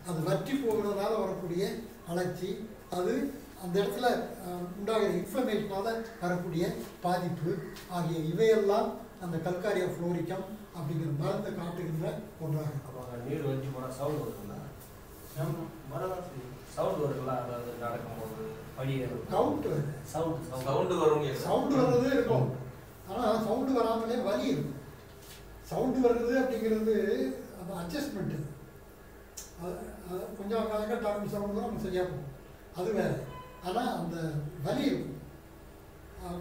அது வற்றி போகிறதுனால வரக்கூடிய அழற்சி, அது அந்த இடத்துல உண்டாகிற இன்ஃப்ளமேஷனால் வரக்கூடிய பாதிப்பு ஆகிய இவையெல்லாம் அந்த கல்காரியா ஃப்ளோரிக்கம் அப்படிங்கிற மருந்தை காட்டுகின்ற ஒன்றாக. நீர் வச்சு போனால் சவுண்ட் வருதுங்களா? சவுண்ட் வருங்களா? அதாவது நடக்கும்போது படி சவுண்டு வர்றது இருக்கும். ஆனால் சவுண்டு வராமலே வலி இருக்கும். சவுண்டு வர்றது அப்படிங்கிறது அந்த அட்ஜஸ்ட்மெண்ட்டு, கொஞ்சம் டாக்டர் சவுண்டு தான் நம்ம சரியாக போகும், அது வேறு. ஆனால் அந்த வலி இருக்கும்.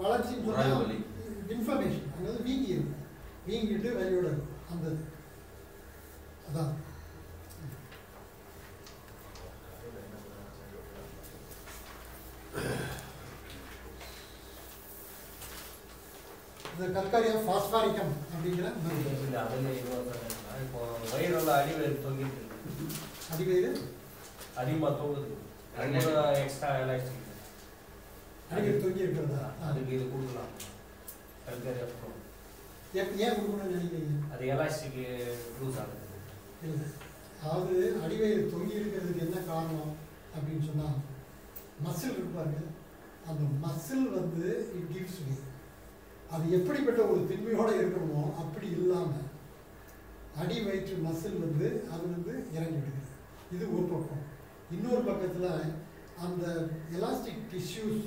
வளர்ச்சின்னு சொன்னால் இன்ஃபர்மேஷன் அங்கே வீங்கி இருக்கும், வீங்கிட்டு வலியோட இருக்கும். அந்த அதான் இந்த கல்காரியா பாஸ்பாரிக்கம் அப்படிங்கிற இப்போ வயிறுல அடிவயிறு தொங்கிட்டு இருக்கு. அடிவயிறு அதிகமாக தொங்குது, எக்ஸ்ட்ரா எலாஸ்டிக் அடிவயிறு தொங்கி இருக்கிறதா? அதுக்கு இது கொடுக்கலாம். கல்காரியா ஏன் கொடுக்கணும்னு நினைக்கிறீங்க? அது எலாஸ்டிக் லூஸ் ஆகுது. இல்லை, அதாவது அடிவயிறு தொங்கி இருக்கிறதுக்கு என்ன காரணம் அப்படின்னு சொன்னால், மசில் இருப்பாங்க. அந்த மசில் வந்து இட் கிவ்ஸ் வே. அது எப்படிப்பட்ட ஒரு திண்மையோடு இருக்கணுமோ அப்படி இல்லாமல் அடி வயிற்று மசில் வந்து அது வந்து இறங்கி விடுது. இது ஒரு பக்கம். இன்னொரு பக்கத்தில் அந்த எலாஸ்டிக் டிஷ்யூஸ்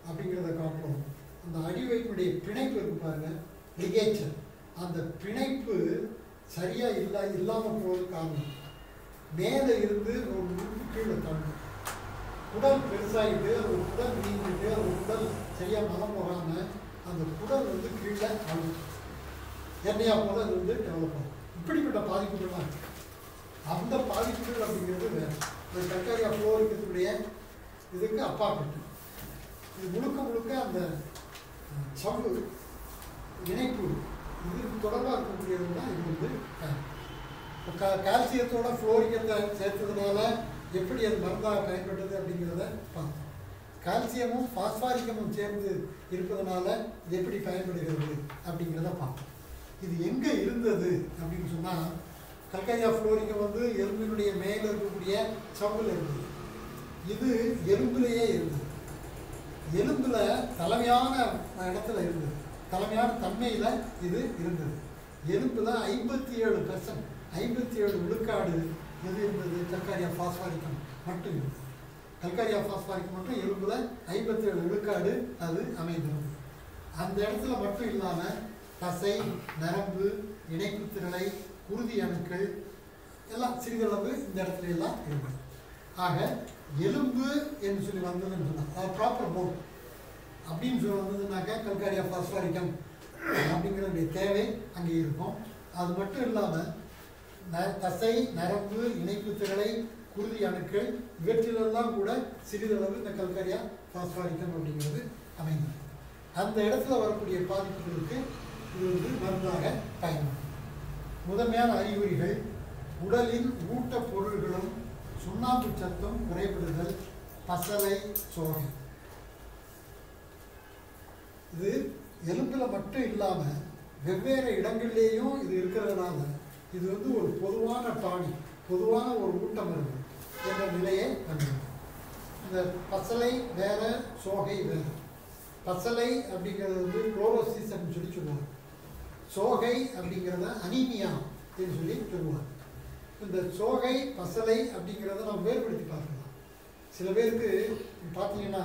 அப்படிங்கிறத காட்டிலும் அந்த அடி வயிற்றுடைய பிணைப்பு இருக்கு பாருங்க, லிகேச்சர், அந்த பிணைப்பு சரியாக இல்லாமல் போகிறது காரணம். மேலே இருந்து ஒரு முழுக்கு கீழே தள்ளும். குடல் பெருசாகிட்டு அது குடல் நீங்கிட்டு அது குடல் சரியாக மலம் போகாமல் அந்த குடல் வந்து கீழே அழுகும், எண்ணெயாக போல அது வந்து டெவலப் ஆகும். இப்படிப்பட்ட பாதிப்புகள்லாம் இருக்குது. அந்த பாதிப்புகள் அப்படிங்கிறது வேறு. இந்த கல்காரியா ஃப்ளோரிக்கத்துடைய இதுக்கு அப்பாற்பட்டு இது முழுக்க முழுக்க அந்த சவ்வு இணைப்பு இது தொடர்பாக இருக்கக்கூடியது தான். இது வந்து கால்சியத்தோட ஃப்ளோரிக்கத்தை சேர்த்ததுனால எப்படி அது மருந்தாக பயன்பட்டது அப்படிங்கிறத பார்த்தோம். கால்சியமும் பாஸ்பாரிக்கமும் சேர்ந்து இருப்பதனால இது எப்படி பயன்படுகிறது அப்படிங்கிறத பார்த்தோம். இது எங்கே இருந்தது அப்படின்னு சொன்னால், கல்காரியா ஃப்ளோரிக்கம் வந்து எலும்பினுடைய மேலே இருக்கக்கூடிய சவ்வில் இருந்தது. இது எலும்புலேயே இருந்தது. எலும்பில் தலைமையான இடத்துல இருந்தது, தலைமையான தன்மையில் இது இருந்தது. எலும்பில் 57% 57 விழுக்காடு எது இருந்தது? கல்காரியா பாஸ்பாரிக்கம் மட்டும் இருந்தது. கல்காரியா பாஸ்பாரிக்கம் மட்டும் எலும்பில் 57 விழுக்காடு அது அமைந்திருந்தது. அந்த இடத்துல மட்டும் இல்லாமல் தசை, நரம்பு, இணைப்பு திரளை, குருதி அணுக்கள் எல்லாம் சிறிதளவு இந்த இடத்துல எல்லாம் இருந்தது. ஆக எலும்பு என்று சொல்லி வந்ததுன்னு சொன்னால், அது ப்ராப்பர் போன் அப்படின்னு சொல்லி வந்ததுனாக்கா கல்காரியா பாஸ்பாரிக்கம் அப்படிங்கிறதுடைய தேவை அங்கே இருக்கும். அது மட்டும் இல்லாமல் தசை, நரம்பு, இணைப்பு திரளை, குருதி அணுக்கள் இவற்றிலெல்லாம் கூட சிறிதளவு இந்த கல்காரியா பாஸ்பாரிக்கம் அப்படிங்கிறது அமைந்தது. அந்த இடத்துல வரக்கூடிய பாதிப்புகளுக்கு இது வந்து மருந்தாக பயன்படும். முதன்மையான அறிகுறிகள்: உடலின் ஊட்டப் பொருள்களும் சுண்ணாம்பு சத்தும் குறைபடுதல், பசலை, சோகை. இது எலும்பில் மட்டும் இல்லாமல் வெவ்வேறு இடங்கள்லேயும் இது இருக்கிறதுனால இது வந்து ஒரு பொதுவான டானி, பொதுவான ஒரு ஊட்ட மருந்து என்ற நிலையை வந்துடும். இந்த பசலை வேற, சோகை வேறு. பசலை அப்படிங்கிறது வந்து குளோரோசிஸ் அப்படின்னு சொல்லி சொல்லுவாங்க. சோகை அப்படிங்கிறத அனீமியா அப்படின்னு சொல்லி சொல்லுவாங்க. இந்த சோகை, பசலை அப்படிங்கிறத நம்ம வேறுபடுத்தி பார்க்கலாம். சில பேருக்கு பார்த்தீங்கன்னா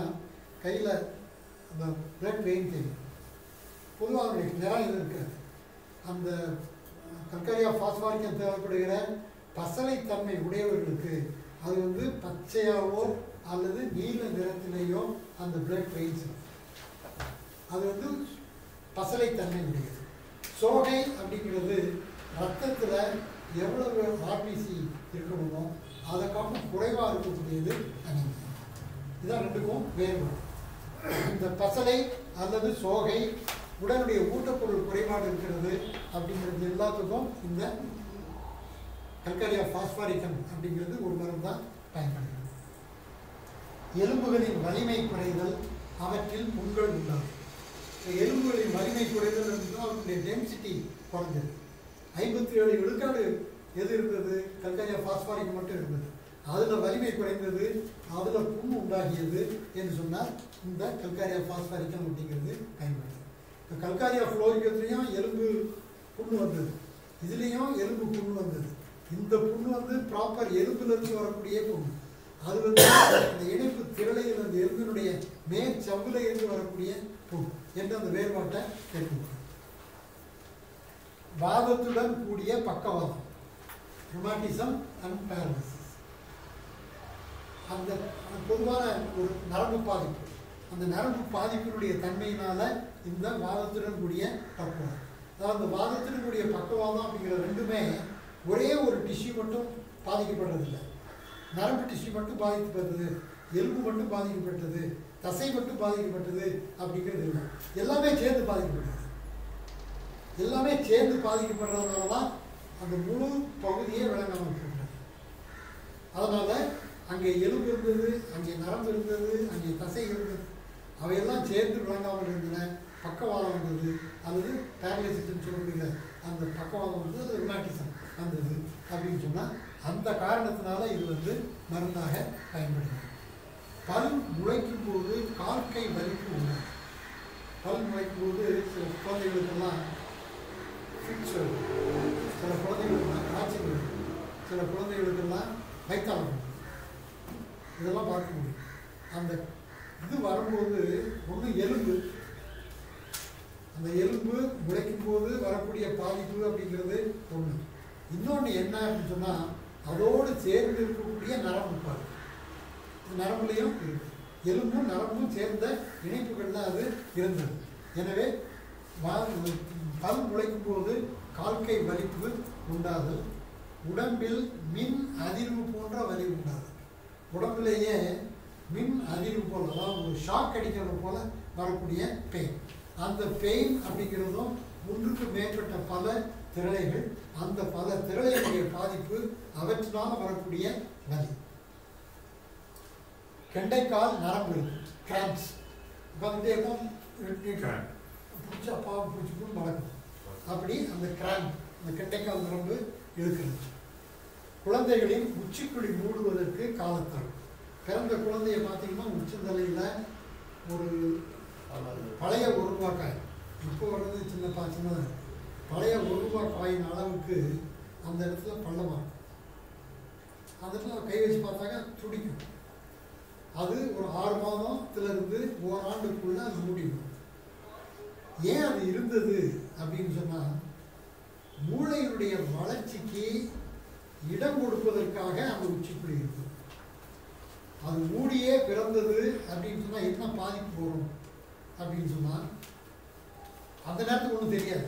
கையில் அந்த பிளட் வெயின் தெரியும். பொதுவாக நிறம் இது இருக்காது. அந்த கல்காரியா பாஸ்பாரிக்கம் தேவைப்படுகிற பசலைத்தன்மை உடையவர்களுக்கு அது வந்து பச்சையாவோ அல்லது நீல நிறத்திலேயோ அந்த பிளட் வெயின்ஸ் அது வந்து பசலைத்தன்மை உடையது. சோகை அப்படிங்கிறது ரத்தத்தில் எவ்வளவு ஆர்பிசி இருக்கணுமோ அதை காட்டும் குறைவாக இருக்கக்கூடியது அனீமியா. இதான் ரெண்டுக்கும் வேறுபடும். இந்த பசலை அல்லது சோகை, உடலுடைய ஊட்டப்பொருள் குறைபாடு இருக்கிறது அப்படிங்கிறது எல்லாத்துக்கும் இந்த கல்காரியா பாஸ்பாரிக்கம் அப்படிங்கிறது ஒரு மருந்து தான் பயன்படுகிறது. எலும்புகளின் வலிமை குறைதல், அவற்றில் புண்கள் உண்டாகும். எலும்புகளின் வலிமை குறைதல் இருந்தால் அவர்களுடைய டென்சிட்டி குறைஞ்சது. 57 விழுக்காடு எது இருந்தது? கல்காரியா பாஸ்பாரிக்கம் மட்டும் இருந்தது. அதில் வலிமை குறைந்தது, அதில் புண் உண்டாகியது என்று சொன்னால் இந்த கல்காரியா பாஸ்பாரிக்கம் அப்படிங்கிறது பயன்படுது. இப்போ கல்காரியா ஃப்ளோரிகத்துலேயும் எலும்பு புண்ணு வந்தது, இதுலேயும் எலும்பு புண்ணு வந்தது. இந்த புண்ணு வந்து ப்ராப்பர் எலும்புலேருந்து வரக்கூடிய புண்ணு, அது வந்து அந்த இணைப்பு திரளையில் அந்த எலும்பினுடைய மேற்சவ்வில் இருந்து வரக்கூடிய புண் என்று அந்த வேறுபாட்டை கேட்க. வாதத்துடன் கூடிய பக்கவாதம், ருமாட்டிசம் அண்ட் பேரலிசிஸ். அந்த பொதுவான ஒரு நரம்பு பாதிப்பு, அந்த நரம்பு பாதிப்பினுடைய தன்மையினால இந்த வாதத்துடன் கூடிய பக்கவாதம். அதாவது அந்த வாதத்துடன் கூடிய பக்கவாதம் அப்படிங்கிற ரெண்டுமே ஒரே ஒரு டிஷ்யூ மட்டும் பாதிக்கப்படுறதில்லை. நரம்பு டிஷ்யூ மட்டும் பாதிக்கப்பட்டது, எலும்பு மட்டும் பாதிக்கப்பட்டது, தசை மட்டும் பாதிக்கப்பட்டது அப்படிங்கிறது இல்லை. எல்லாமே சேர்ந்து பாதிக்கப்பட்டது. எல்லாமே சேர்ந்து பாதிக்கப்படுறதுனால தான் அந்த முழு பகுதியே விளங்காமல் இருக்கிறது. அதனால் அங்கே எலும்பு இருந்தது, அங்கே நரம்பு இருந்தது, அங்கே தசை இருந்தது, அவையெல்லாம் சேர்ந்து விளங்காமல் இருந்தன. பக்கவாதம் வந்தது, அல்லது பேரலைசிஸ்ன்னு சொல்லக்கூடிய அந்த பக்கவாதம் வந்து அது ருமாட்டிசம் வந்தது அப்படின்னு சொன்னால் அந்த காரணத்தினால இது வந்து மருந்தாக பயன்படுகிறது. பல் முளைக்கும் போது கால்கை வலிப்பு உண்டு. பல் முளைக்கும் போது சில குழந்தைகளுக்கெல்லாம் ஃபிட்ஸ் வரும், சில குழந்தைகளுக்கெல்லாம் காய்ச்சல் வரும், சில குழந்தைகளுக்கெல்லாம் வயிற்றாலம் வரும். இதெல்லாம் பார்க்க முடியும். அந்த இது வரும்போது ஒன்று எலும்பு, அந்த எலும்பு முளைக்கும் போது வரக்கூடிய பாதிப்பு அப்படிங்கிறது ஒன்று. இன்னொன்று என்ன அப்படின்னு சொன்னால் அதோடு சேர்ந்து இருக்கக்கூடிய நரம்பு பாதிப்பு. நரம்புலையும் இருக்குது, எலும்பும் நரம்பும் சேர்ந்த இணைப்புகள் தான் அது இருந்தது. எனவே பல் முளைக்கும் போது கால்கை வலிப்பு உண்டாதல், உடம்பில் மின் அதிர்வு போன்ற வலி உண்டாது. உடம்புலேயே மின் அதிர்வு போல், அதாவது ஒரு ஷாக் அடிக்கிறது போல வரக்கூடிய பெயின். அந்த பெயின் அப்படிங்கிறதும் ஒன்றுக்கு மேற்பட்ட பல திரளைகள், அந்த பல திரளைகளுடைய பாதிப்பு, அவற்றினால் வரக்கூடிய வலி. கெண்டைக்கால் நரம்பு இருக்கு, கிராம்ப்ஸ். இப்போ வந்து எப்போ பிடிச்சா பாவம் பிடிச்சிக்கும் நடக்கும். அப்படி அந்த கிராம்ப், அந்த கெண்டைக்கால் நரம்பு இருக்கிறது. குழந்தைகளின் உச்சிக்குழி மூடுவதற்கு காலத்தால். பிறந்த குழந்தைய பார்த்தீங்கன்னா உச்சந்தலையில் ஒரு பழைய ஒரு ரூபாய் காய், இப்போ வர்றது சின்னதாக, பழைய ஒரு ரூபாய் காயின் அளவுக்கு அந்த இடத்துல பள்ளமாக இருக்கும். அந்த இடத்துல கை வச்சு பார்த்தாக்க துடிக்கும். அது ஒரு 6 மாதத்திலிருந்து ஓராண்டுக்குள்ள அது மூடிடும். ஏன் அது இருந்தது அப்படின்னு சொன்னால் மூளையினுடைய வளர்ச்சிக்கு இடம் கொடுப்பதற்காக அந்த உச்சிக்குழி இருக்குது. அது மூடியே பிறந்தது அப்படின்னு சொன்னால் என்ன பாதிப்பு வரும் அப்படின்னு சொன்னால் அந்த நேரத்துக்கு ஒன்றும் தெரியாது.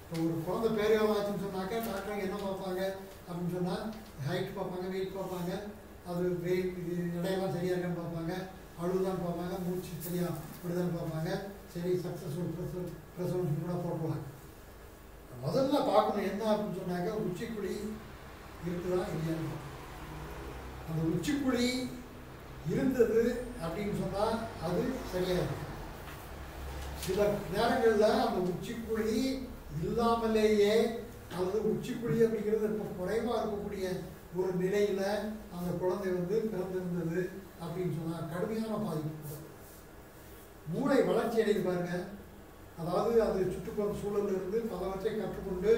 இப்போ ஒரு குழந்தை பேரியாவாச்சுன்னு சொன்னாக்க டாக்டர் என்ன பார்ப்பாங்க அப்படின்னு சொன்னால் ஹைட் பார்ப்பாங்க, வெயிட் பார்ப்பாங்க, அது வெயிட் இடையெல்லாம் சரியாக இருக்கான்னு பார்ப்பாங்க, அழுதான் பார்ப்பாங்க, மூச்சு சரியாக விடுதான்னு பார்ப்பாங்க, சரி சக்ஸஸ்ஃபுல் பிரசவம் கூட போட்டுவாங்க. முதல்ல பார்க்கணும் என்ன அப்படின்னு சொன்னாக்க உச்சிக்குழி இருக்குதா இல்லையான்னு. அந்த உச்சிக்குழி இருந்தது அப்படின்னு சொன்னால் அது சரியாக இருக்கும். சில நேரங்களில் அந்த உச்சிக்குழி இல்லாமலேயே, அல்லது உச்சிக்குழி அப்படிங்கிறது இப்போ குறைவாக இருக்கக்கூடிய ஒரு நிலையில் அந்த குழந்தை வந்து பிறந்திருந்தது அப்படின்னு சொன்னால் கடுமையான பாதிப்பு. மூளை வளர்ச்சி அடைந்து பாருங்க, அதாவது அது சுற்றுப்புற சூழலில் இருந்து பலவற்றை கற்றுக்கொண்டு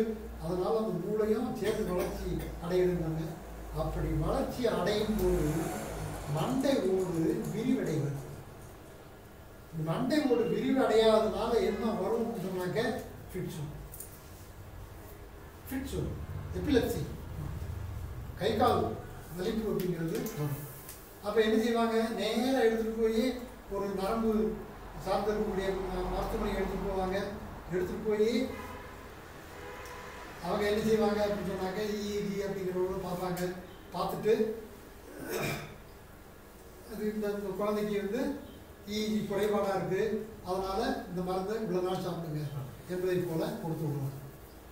அதனால் அந்த மூளையும் சேர்ந்து வளர்ச்சி அடையிறாங்க. அப்படி வளர்ச்சி அடையும் போது மண்டை ஓடு விரிவடைவது. மண்டை ஓடு விரிவடையாததுனால என்ன வரும்னு சொன்னாக்க ஃபிட்ஸ் வரும், எபிலெப்சி, கை கால் வலிப்பு அப்படிங்கிறது வரும். அப்போ என்ன செய்வாங்க, நேராக எடுத்துகிட்டு போய் ஒரு நரம்பு சார்ந்திருக்கக்கூடிய மருத்துவமனை எடுத்துகிட்டு போவாங்க. எடுத்துகிட்டு போய் அவங்க என்ன செய்வாங்க அப்படின்னு சொன்னாக்க இஇஜி அப்படிங்கிறவங்களும் பார்ப்பாங்க. பார்த்துட்டு அது இந்த குழந்தைக்கு வந்து இஇஜி குறைபாடாக இருக்குது, அதனால் இந்த மருந்தை இவ்வளோ நாள் சாப்பிடுங்க என்பதை போல் கொடுத்து விடுவாங்க.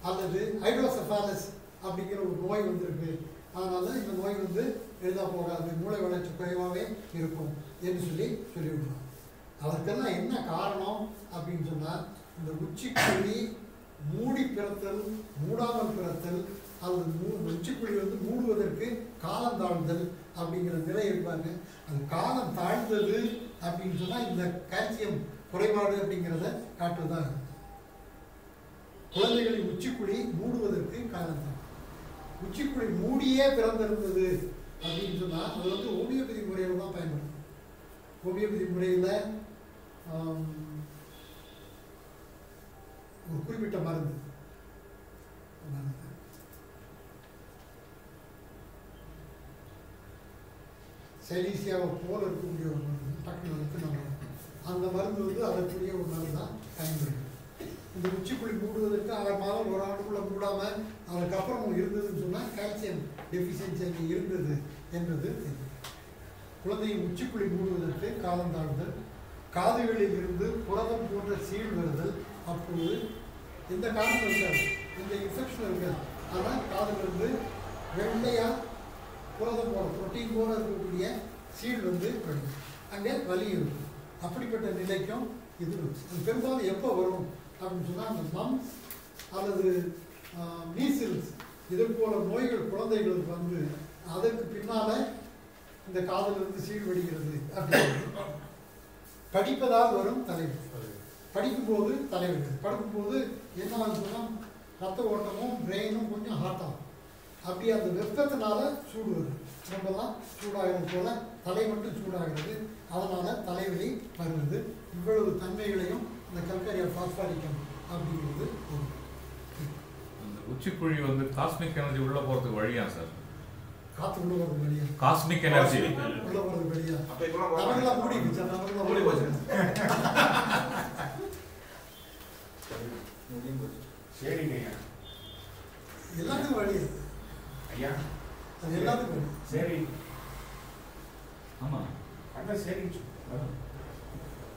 அல்லது ஹைட்ரோசெஃபாலஸ் அப்படிங்கிற ஒரு நோய் வந்திருக்கு, அதனால் இந்த நோய் வந்து எளிதாக போகாது, மூளை வளர்ச்சி குறைவாகவே இருக்கும் என்று சொல்லிவிடுவாங்க. அதற்கெல்லாம் என்ன காரணம் அப்படின்னு சொன்னால் இந்த உச்சிக்குழி மூடி பிறத்தல், மூடாமல் பிறத்தல் அல்லது உச்சிக்குழி வந்து மூடுவதற்கு காலம் தாழ்ந்தல் அப்படிங்கிற நிலை இருப்பாங்க. அது காலம் தாழ்ந்தது அப்படின்னு சொன்னால் இந்த கால்சியம் குறைபாடு அப்படிங்கிறத காட்டுவதாக இருக்கும். குழந்தைகளின் உச்சிக்குழி மூடுவதற்கு காலம் தான். உச்சிக்குழி மூடியே பிறந்திருந்தது அப்படின்னு சொன்னால் அது வந்து ஹோமியோபதி முறையில் தான் பயன்படும். ஹோமியோபதி முறையில் ஒரு குறிப்பிட்ட மருந்து சைலீசியாவை போல இருக்கக்கூடிய ஒரு மருந்து டக்குனு வந்து நம்ம அந்த மருந்து வந்து அதற்குரிய ஒரு மருந்து தான் பயன்படுது. இந்த உச்சிக்குழி மூடுவதற்கு 6 மாதம் 1 ஆண்டுக்குள்ளே மூடாமல் அதுக்கப்புறம் இருந்ததுன்னு சொன்னால் கால்சியம் டெஃபிஷியன்சி அங்கே இருந்தது என்பது தெரியும். குழந்தையின் உச்சிக்குழி மூடுவதற்கு காலம் தாழ்ந்தல், காதுகளில் இருந்து புரதம் போன்ற சீழ் வருதல், அப்போது எந்த காரணம் இருக்காது, இந்த இன்ஃபெக்ஷன் இருக்காது. ஆனால் காதுலேருந்து வெள்ளையாக புரதம் போல புரோட்டீன் போல இருக்கக்கூடிய சீழ் வந்து வரும், அங்கே வலி இருக்கும். அப்படிப்பட்ட நிலைக்கும் இது இருக்கும். அது பெரும்பாலும் எப்போ வரும் அப்படின்னு சொன்னால் அந்த மம்ஸ் அல்லது மீசில்ஸ் இது போல நோய்கள் குழந்தைகளுக்கு வந்து அதற்கு பின்னால் இந்த காதிலிருந்து சீழ் வடிகிறது அப்படின்னு. படிப்பதால் வரும் தலைவலி, படிக்கும்போது தலைவலி, படுக்கும்போது என்ன சொன்னால் ரத்த ஓட்டமும் பிரெயினும் கொஞ்சம் ஹாட்டாகும். அப்படி அந்த வெப்பத்தினால சூடு வருது, ரொம்பலாம் சூடாகிறது போல தலை மட்டும் சூடாகிறது, அதனால் தலைவலி வருவது. இவ்வளவு தன்மைகளையும் இந்த கல்கரியா பாஸ்பாரிக்கம் அப்படிங்கிறது அந்த உச்சிக்குழி வந்து காஸ்மிக் எனர்ஜி உள்ள போகிறதுக்கு வழியா சார்? காற்று உள்ள போகிறது வழியா? காஸ்மிக் எனர்ஜி உள்ள போகிறது வழியா? நமக்கெல்லாம் மூடிக்குச்சு, நமக்கெல்லாம் மூடி போச்சு. சரிங்க எல்லாத்துக்கும் வழி இருக்கு ஐயா, அது எல்லாத்துக்கும் வழி. சரி ஆமாம் அதான் சரி.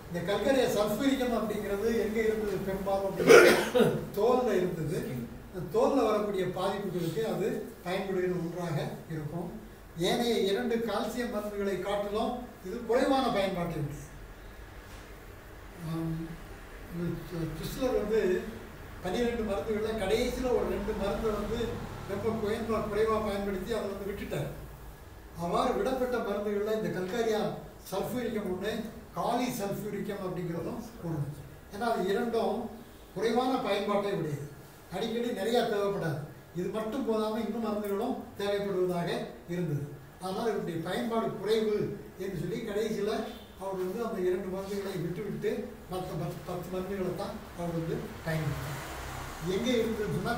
இந்த கல்கரியா சல்ஃபூரிக்கம் அப்படிங்கிறது எங்கே இருந்தது பெரும்பாலும் அப்படிங்கிறது தோலில் இருந்தது. இந்த தோலில் வரக்கூடிய பாதிப்புகளுக்கு அது பயன்படுகிற ஒன்றாக இருக்கும். ஏனைய 2 கால்சியம் மருந்துகளை காட்டிலும் இது குறைவான பயன்பாட்டை உண்டு. கிறிஸ்லர் வந்து 12 மருந்துகளில் கடைசியில் ஒரு 2 மருந்தை வந்து ரொம்ப குறைவாக பயன்படுத்தி அதை வந்து விட்டுட்டார். அவ்வாறு விடப்பட்ட மருந்துகளில் இந்த கல்கரியா சல்ஃபூரிக்கம் ஒன்று, காலி சல்ஃபூரிக்கம் அப்படிங்கிறதும் ஒன்று. ஏன்னா அது 2ம் குறைவான பயன்பாட்டை உடையது, அடிக்கடி நிறையா தேவைப்படாது. இது மட்டும் போதாமல் இன்னும் மருந்துகளும் தேவைப்படுவதாக இருந்தது. அதனால் இதனுடைய பயன்பாடு குறைவு என்று சொல்லி கடைசியில் அவர் வந்து அந்த 2 மருந்துகளை விட்டு மற்ற 10 மருந்துகளை தான் அவர் வந்து பயன்படுத்தார். எங்கே இருந்ததுன்னா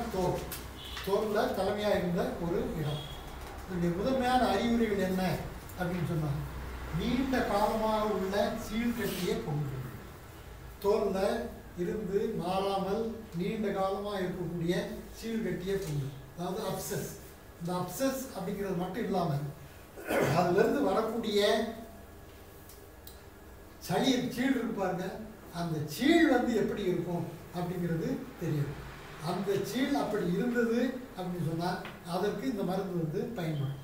தோலில் தலைமையாக இருந்த ஒரு இடம். இதனுடைய முதன்மையான அறிகுறிகள் என்ன அப்படின்னு சொன்னாங்க, நீண்ட காலமாக உள்ள சீழ்கட்டிய பொங்கல், தோலில் இருந்து மாறாமல் நீண்ட காலமாக இருக்கக்கூடிய சீழ்கட்டிய பொங்கல், அதாவது அப்சஸ். இந்த அப்சஸ் அப்படிங்கிறது மட்டும் இல்லாமல் அதுலேருந்து வரக்கூடிய சீழ் இருப்பாருங்க, அந்த சீழ் வந்து எப்படி இருக்கும் அப்படிங்கிறது தெரியும். அந்த சீழ் அப்படி இருந்தது அப்படின்னு சொன்னால் அதற்கு இந்த மருந்து வந்து பயன்படும்.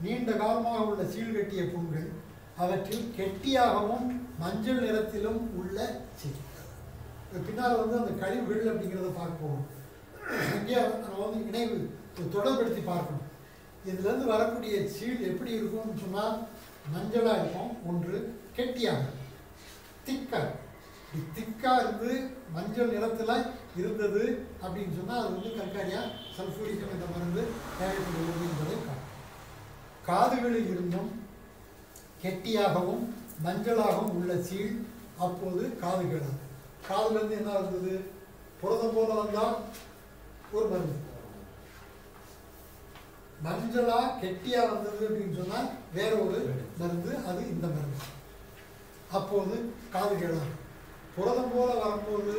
நீண்ட காலமாக உள்ள சீழ்கட்டிய புண்கள், அவற்றில் கெட்டியாகவும் மஞ்சள் நிறத்திலும் உள்ள சீழ். பின்னால் வந்து அந்த கழிவுகள் அப்படிங்கிறத பார்ப்போம். இங்கே நம்ம வந்து இணைவு தொடர்படுத்தி பார்க்கணும். இதுலேருந்து வரக்கூடிய சீழ் எப்படி இருக்கும்னு சொன்னால் மஞ்சளாக இருக்கும் ஒன்று, கெட்டியாக திக்காக இருந்து மஞ்சள் நிறத்தில் இருந்தது அப்படின்னு சொன்னால் அது வந்து கல்கரியா சல்ஃபூரிக்கம் என்ற மருந்து தேவைப்படுவது என்பதை காட்டும். காதுகளில் இருந்தும் கெட்டியாகவும் மஞ்சளாகவும் உள்ள சீழ் அப்போது காதுகள். காதுலேருந்து என்ன இருந்தது, புரதம் போல வந்தால் ஒரு மருந்து, மஞ்சளா கெட்டியா வந்தது அப்படின்னு சொன்னால் வேற ஒரு மருந்து, அது இந்த மருந்து. அப்போது காதுகளா புரதம் போல வரும்போது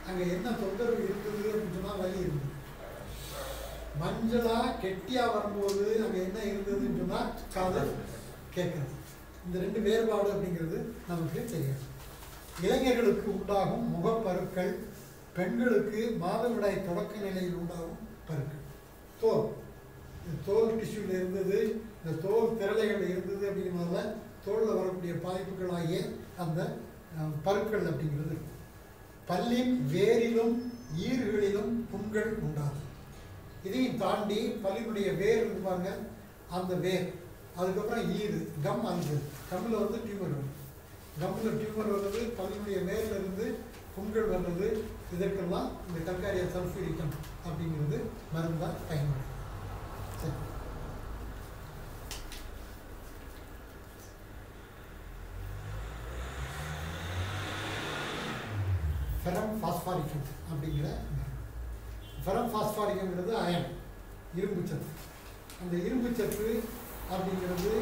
அங்கே என்ன தொந்தரவு இருக்குது அப்படின்னு சொன்னால் வலி இருந்தது. மஞ்சளா கெட்டியா வரும்போது அங்கே என்ன இருந்ததுன்னு சொன்னால் காது கேட்குறது. இந்த 2 வேறுபாடு அப்படிங்கிறது நமக்கு தெரியாது. இளைஞர்களுக்கு உண்டாகும் முகப்பருக்கள், பெண்களுக்கு மாதவிடாய் தொடக்க நிலையில் உண்டாகும் பருக்கள், தோல் டிஷ்யூவில் இருந்தது, இந்த தோல் திரளைகள் இருந்தது அப்படிங்கிறதுனால தோலில் வரக்கூடிய பாதிப்புகளாகிய அந்த பருக்கள் அப்படிங்கிறது. பல்லின் வேரிலும் ஈறுகளிலும் புண்கள் உண்டாகும். இதையும் தாண்டி பல்லினுடைய வேர் இருப்பாங்க, அந்த வேர், அதுக்கப்புறம் ஈறு, கம் அல்சர், கம்மில் வந்து டியூமர் வரும், கம்மில் டியூமர் வர்றது, பல்லினுடைய வேரில் இருந்து புண்கள் வர்றது, இதற்கெல்லாம் இந்த கல்காரியா சல்ஃபியூரிக்கம் அப்படிங்கிறது மருந்தாக பயன்படுது. சரி, ஃபெரம் பாஸ்பாரிக்கம் அப்படிங்கிற ஃபெரம் பாஸ்பாரிக்கம்ங்கிறது அயன், இரும்புச்சத்து. அந்த இரும்புச்சத்து அப்படிங்கிறது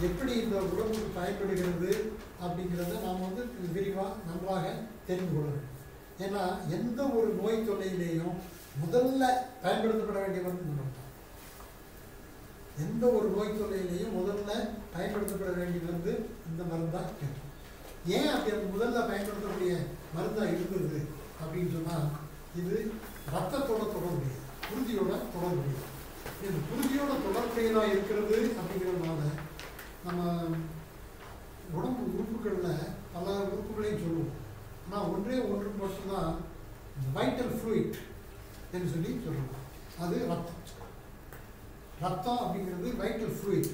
எப்படி இந்த உடம்புக்கு பயன்படுகிறது அப்படிங்கிறத நாம் வந்து விரிவாக நன்றாக தெரிந்து கொள்ள வேண்டும். ஏன்னா எந்த ஒரு நோய் தொல்லையிலேயும் முதல்ல பயன்படுத்தப்பட வேண்டிய மருந்து இந்த மருந்து. எந்த ஒரு நோய் தொல்லையிலையும் முதல்ல பயன்படுத்தப்பட வேண்டிய மருந்து இந்த மருந்தாக இருக்கும். ஏன் அப்படி அந்த முதல்ல பயன்படுத்தக்கூடிய மருந்தாக இருந்தது அப்படின்னு சொன்னால், இது ரத்தத்தோட தொடர்புடையது, குருதியோட தொடர்புடையது. இது குருதியோட தொடர்புடையதாக இருக்கிறது அப்படிங்கிறதுனால நம்ம உடம்பு உறுப்புகளில் பல உறுப்புகளையும் சொல்லுவோம். ஆனால் ஒன்றே ஒன்று மட்டும்தான் வைட்டல் ஃப்ளூயிட் என்று சொல்லி சொல்லுவோம். அது ரத்தம். ரத்தம் அப்படிங்கிறது வைட்டல் ஃப்ளூயிட்.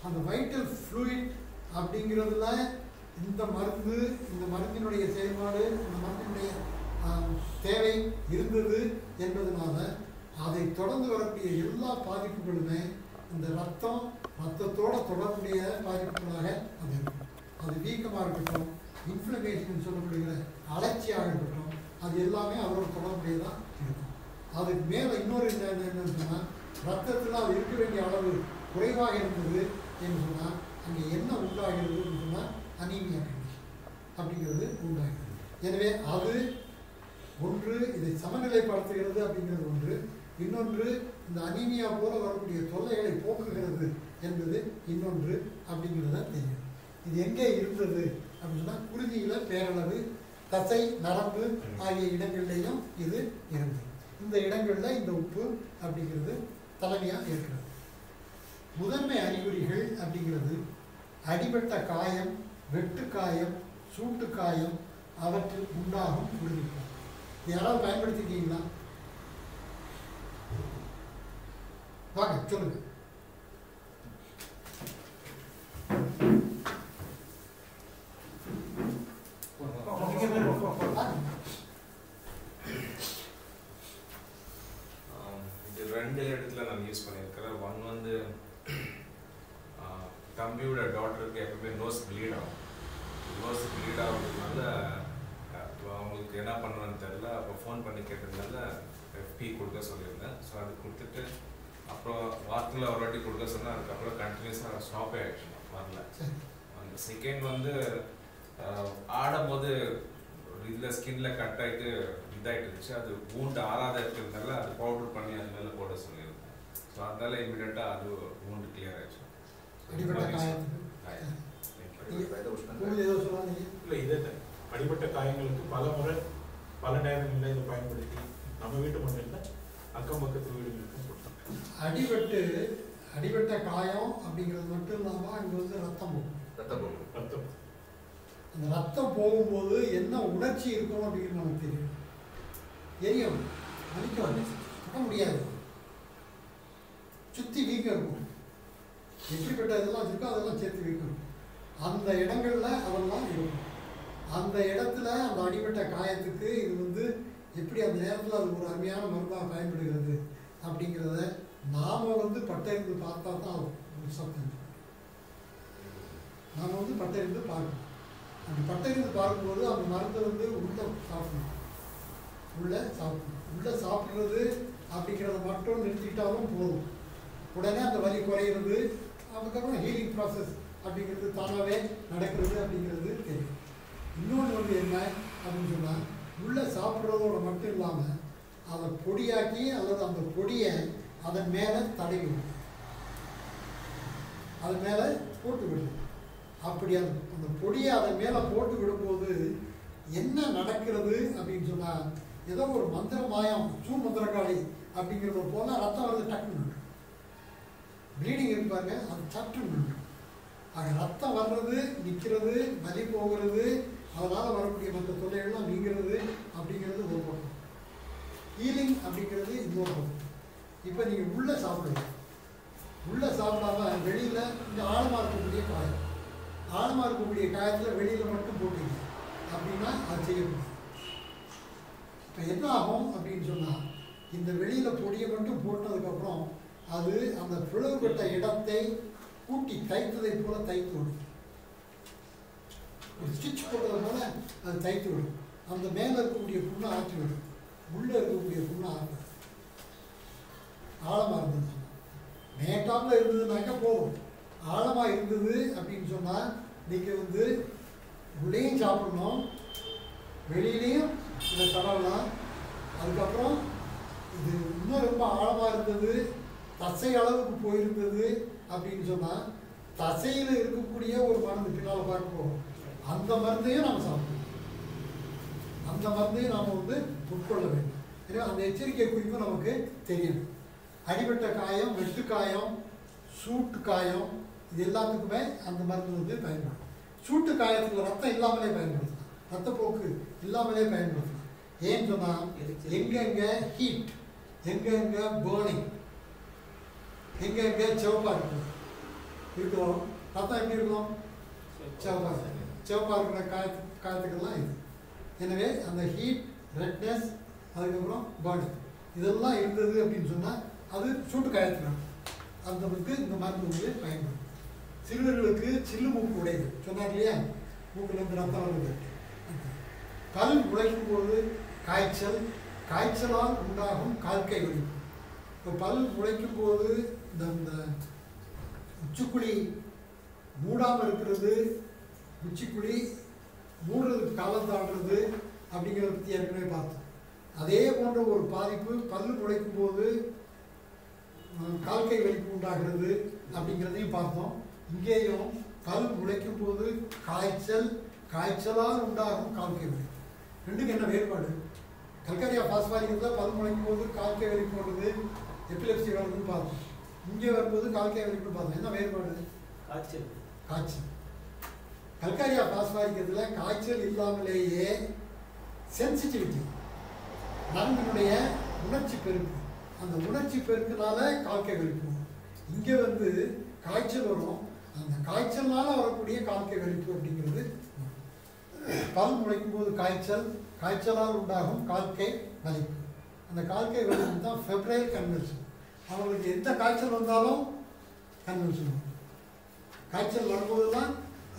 அந்த வைட்டல் ஃப்ளூயிட் அப்படிங்கிறதுல இந்த மருந்து, இந்த மருந்தினுடைய செயல்பாடு, இந்த மருந்தினுடைய தேவை இருந்தது என்பதனால அதை தொடர்ந்து வரக்கூடிய எல்லா பாதிப்புகளுமே இந்த ரத்தத்தோட தொடர்புடைய பாதிப்புகளாக அது இருக்கும். அது வீக்கமாக இருக்கட்டும், இன்ஃப்ளமேஷன் சொல்லப்படுகிற அலர்ச்சியாக இருக்கட்டும், அது எல்லாமே அதோட தொடர்புடையதாக இருக்கும். அதுக்கு மேலே இன்னொரு என்னன்னு சொன்னால், ரத்தத்தில் அது இருக்க வேண்டிய அளவு குறைவாக இருந்தது என்று சொன்னால் அங்கே என்ன உண்டாகிறதுன்னு சொன்னால் அனீமியா கண்டிஷன் அப்படிங்கிறது உண்டாகிறது. எனவே அது ஒன்று, இதை சமநிலைப்படுத்துகிறது அப்படிங்கிறது ஒன்று. இன்னொன்று, இந்த அனீமியா போல வரக்கூடிய தொல்லைகளை போக்குகிறது என்பது இன்னொன்று அப்படிங்கிறத தெரியும். இது எங்கே இருந்தது அப்படின்னு சொன்னால், குருதியில் பேரளவு, தசை, நரம்பு ஆகிய இடங்கள்லையும் இது இருந்தது. இந்த இடங்களில் இந்த உப்பு அப்படிங்கிறது தலைமையாக இருக்கிறது. முதன்மை அறிகுறிகள் அப்படிங்கிறது அடிபட்ட காயம், வெட்டு காயம், சூட்டு காயம், அவற்றில் உண்டாகும் உறுதிப்பாடு. யாராவது பயன்படுத்திட்டீங்களா? வாங்க சொல்லுங்க. இது ரெண்டு இடத்துல நான் யூஸ் பண்ணியிருக்கிறேன். ஒன் வந்து தம்பியோட டாக்டருக்கு எப்பவுமே நோஸ் ப்ளீட் ஆகும். நோஸ் ப்ளீட் ஆகுறதுனால அவங்களுக்கு என்ன பண்ணுறதுன்னு தெரில. அப்போ ஃபோன் பண்ணி கேட்டதுனால FP கொடுக்க சொல்லியிருந்தேன். ஸோ அது கொடுத்துட்டு அப்புறம் வாரத்தில் ஒரு வாட்டி கொடுக்க சொன்னேன். அதுக்கப்புறம் கண்டினியூஸாக ஸ்டாப்பே ஆகிடுச்சு, வரல. அந்த செகண்ட் வந்து ஆடும்போது இதில் ஸ்கின்ல கட் ஆகிட்டு இதாகிட்டு இருந்துச்சு. அது வூண்டு ஆறாத இருக்கிறதுனால அது பவுடர் பண்ணி அது மேலே போட சொல்லியிருந்தேன். ஸோ அதனால இமீடியட்டாக அது வூண்டு கிளியர் ஆகிடுச்சு. இல்லை, இதே அடிபட்ட காயங்களுக்கு பல முறை பல நேரங்களில் இதை பயன்படுத்தி நம்ம வீட்டு மட்டும் இல்லை, அக்கம் பக்கத்து வீடுகளுக்கும் கொடுத்தாங்க. அடிபட்ட காயம் அப்படிங்கிறது மட்டும் இல்லாமல் அங்கே வந்து ரத்தம் போகும். அந்த ரத்தம் போகும்போது என்ன உணர்ச்சி இருக்கும் அப்படிங்கிறது நமக்கு தெரியும். எரியும், மன்னிக்க முடியாது, சுற்றி வீக்கம் இருக்கும். எப்படிப்பட்ட இதெல்லாம் இருக்கோ அதெல்லாம் சேர்த்து வீக்கம். அந்த இடங்கள்ல அதெல்லாம் இருக்கும். அந்த இடத்துல அந்த அடிபட்ட காயத்துக்கு இது வந்து எப்படி அந்த நேரத்தில் அது ஒரு அருமையான மருந்தாக பயன்படுகிறது அப்படிங்கிறத நாம் வந்து பட்டறிந்து பார்த்தா தான் சத்தம். நாம் வந்து பட்டறிந்து பார்க்கணும். அந்த பட்டறிந்து பார்க்கும்போது அந்த மருந்தை வந்து உள்ளே சாப்பிடணும். உள்ளே சாப்பிட்றது அப்படிங்கிறத மட்டும் நிறுத்திக்கிட்டாலும் போதும். உடனே அந்த வலி குறையிறது, அதுக்கப்புறம் ஹீலிங் ப்ராசஸ் அப்படிங்கிறது தானாகவே நடக்கிறது அப்படிங்கிறது தெரியும். இன்னொன்று வந்து என்ன அப்படின்னு சொன்னால், உள்ளே சாப்பிட்றதோட மட்டும் இல்லாமல் அதை பொடியாக்கி அல்லது அந்த பொடியை அதன் மேலே தடவி விடும், அது மேலே போட்டு விடும். அப்படி அந்த பொடியை அதன் மேலே போட்டு விடும்போது என்ன நடக்கிறது அப்படின்னு சொன்னால், ஏதோ ஒரு மந்திர மாயம், மந்திரகாளி அப்படிங்கிறத போல ரத்தம் வருது, டக்குன்னு ப்ளீடிங் இருப்பாங்க, அது சட்டுன்னு. ஆக ரத்தம் வர்றது, நிற்கிறது, வலி போகிறது, அதனால் வரக்கூடிய மற்ற தொல்லைகள்லாம் நீங்கிறது அப்படிங்கிறது ஒரு பக்கம். ஹீலிங் அப்படிங்கிறது இன்னொரு பக்கம். இப்போ நீங்கள் உள்ளே சாப்பிடலாம். உள்ளே சாப்பிடாம வெளியில் இந்த ஆழமாக இருக்கக்கூடிய காயம், ஆழமாக இருக்கக்கூடிய காயத்தில் வெளியில் மட்டும் போட்டீங்க அப்படின்னா அது செய்யக்கூடாது. இப்போ என்ன ஆகும் அப்படின்னு சொன்னால், இந்த வெளியில் பொடியை மட்டும் போட்டதுக்கப்புறம் அது அந்த பிளவுபட்ட இடத்தை கூட்டி தைத்ததை போல தைத்து விடும். ஒரு ஸ்டிச் போட்டது போல அது தைத்து விடும். அந்த மேலே இருக்கக்கூடிய புண்ணை ஆற்றி விடும், உள்ளே இருக்கக்கூடிய புண்ணை ஆற்று. ஆழமாக இருந்தது மேட்டாப்பில் இருந்ததுனாக்கா போதும். ஆழமாக இருந்தது அப்படின்னு சொன்னால் நீங்கள் உள்ளேயும் சாப்பிடணும், வெளியிலையும் இதை தடவலாம். அதுக்கப்புறம் இது இன்னும் ரொம்ப ஆழமாக இருந்தது, தசை அளவுக்கு போயிருந்தது அப்படின்னு சொன்னால் தசையில் இருக்கக்கூடிய ஒரு மருந்து பின்னால் பார்க்க போகும். அந்த மருந்தையும் நம்ம சாப்பிடணும், அந்த மருந்தையும் நாம் உட்கொள்ள வேண்டும். ஏன்னா அந்த எச்சரிக்கை குறிப்பு நமக்கு தெரியணும். அடிபட்ட காயம், வெட்டு காயம், சூட்டு காயம், இது எல்லாத்துக்குமே அந்த மருந்து பயன்படும். சூட்டு காயத்துக்கு ரத்தம் இல்லாமலே பயன்படுத்தலாம், ரத்தப்போக்கு இல்லாமலே பயன்படுத்தலாம். ஏன்னு சொன்னால் எங்கெங்கே ஹீட், எங்கெங்கே பேர்னிங், எங்கெங்கே சிவப்பாக இருக்கிறோம், ரத்தம் எப்படி இருக்கும்? சிவப்பாக இருக்கிற காயத்துக்கெல்லாம் இது. எனவே அந்த ஹீட், ரெட்னஸ், அதுக்கப்புறம் பேர்னிங் இதெல்லாம் இருந்தது அப்படின்னு சொன்னால் அது சூட்டு காயத்துக்கு அந்த இந்த மருந்து பயன்படும். சிறுவர்களுக்கு சில்லு மூக்கு உடையுது சொன்னார் இல்லையா, மூக்கிலேருந்து ரத்தம் வருது. பல் உழைக்கும் போது காய்ச்சல், காய்ச்சலால் உண்டாகும் கால்கை வலிப்பு. இப்போ பல் உழைக்கும் போது இந்த உச்சிக்குழி மூடாமல் இருக்கிறது, உச்சிக்குழி மூடுறதுக்கு காலம் தாண்டுறது அப்படிங்கிறத பற்றி ஏற்கனவே பார்த்தோம். அதே போன்ற ஒரு பாதிப்பு பல் உழைக்கும் போது கால்கை வலிப்பு உண்டாகிறது அப்படிங்கிறதையும் பார்த்தோம். இங்கேயும் பல் உழைக்கும் போது காய்ச்சல், காய்ச்சலால் உண்டாகும் கால்கை வலிப்பு. ரெண்டுக்கு என்ன வேறுபாடு? கல்கரியா பாஸ்பாரிக்கிறதுல பல் முளைக்கும் போது கால்கை வலிப்பு வருது, எபிலெப்சி வருதுன்னு பார்த்தோம். இங்கே வரும்போது கால்கை வலிப்புன்னு பார்த்தோம். என்ன வேறுபாடு? காய்ச்சல். காய்ச்சல். கல்கரியா பாஸ்பாரிக்கிறதுல காய்ச்சல் இல்லாமலேயே சென்சிட்டிவிட்டி, நரம்பினுடைய உணர்ச்சி பெருக்கு, அந்த உணர்ச்சி பெருக்குனால கால்கை வலிப்பு வரும். இங்கே காய்ச்சல் வரும், அந்த காய்ச்சல்னால வரக்கூடிய கால்கை வலிப்பு அப்படிங்கிறது. பல் முளைக்கும் போது காய்ச்சல், காய்ச்சலால் உண்டாகும் கால்கை வலிப்பு. அந்த கால்கை வலிப்பு தான் ஃபெப்ரைல் கன்வல்ஷன். அவங்களுக்கு எந்த காய்ச்சல் வந்தாலும் கன்வல்ஷன் வரும். காய்ச்சல் வரும்போது தான்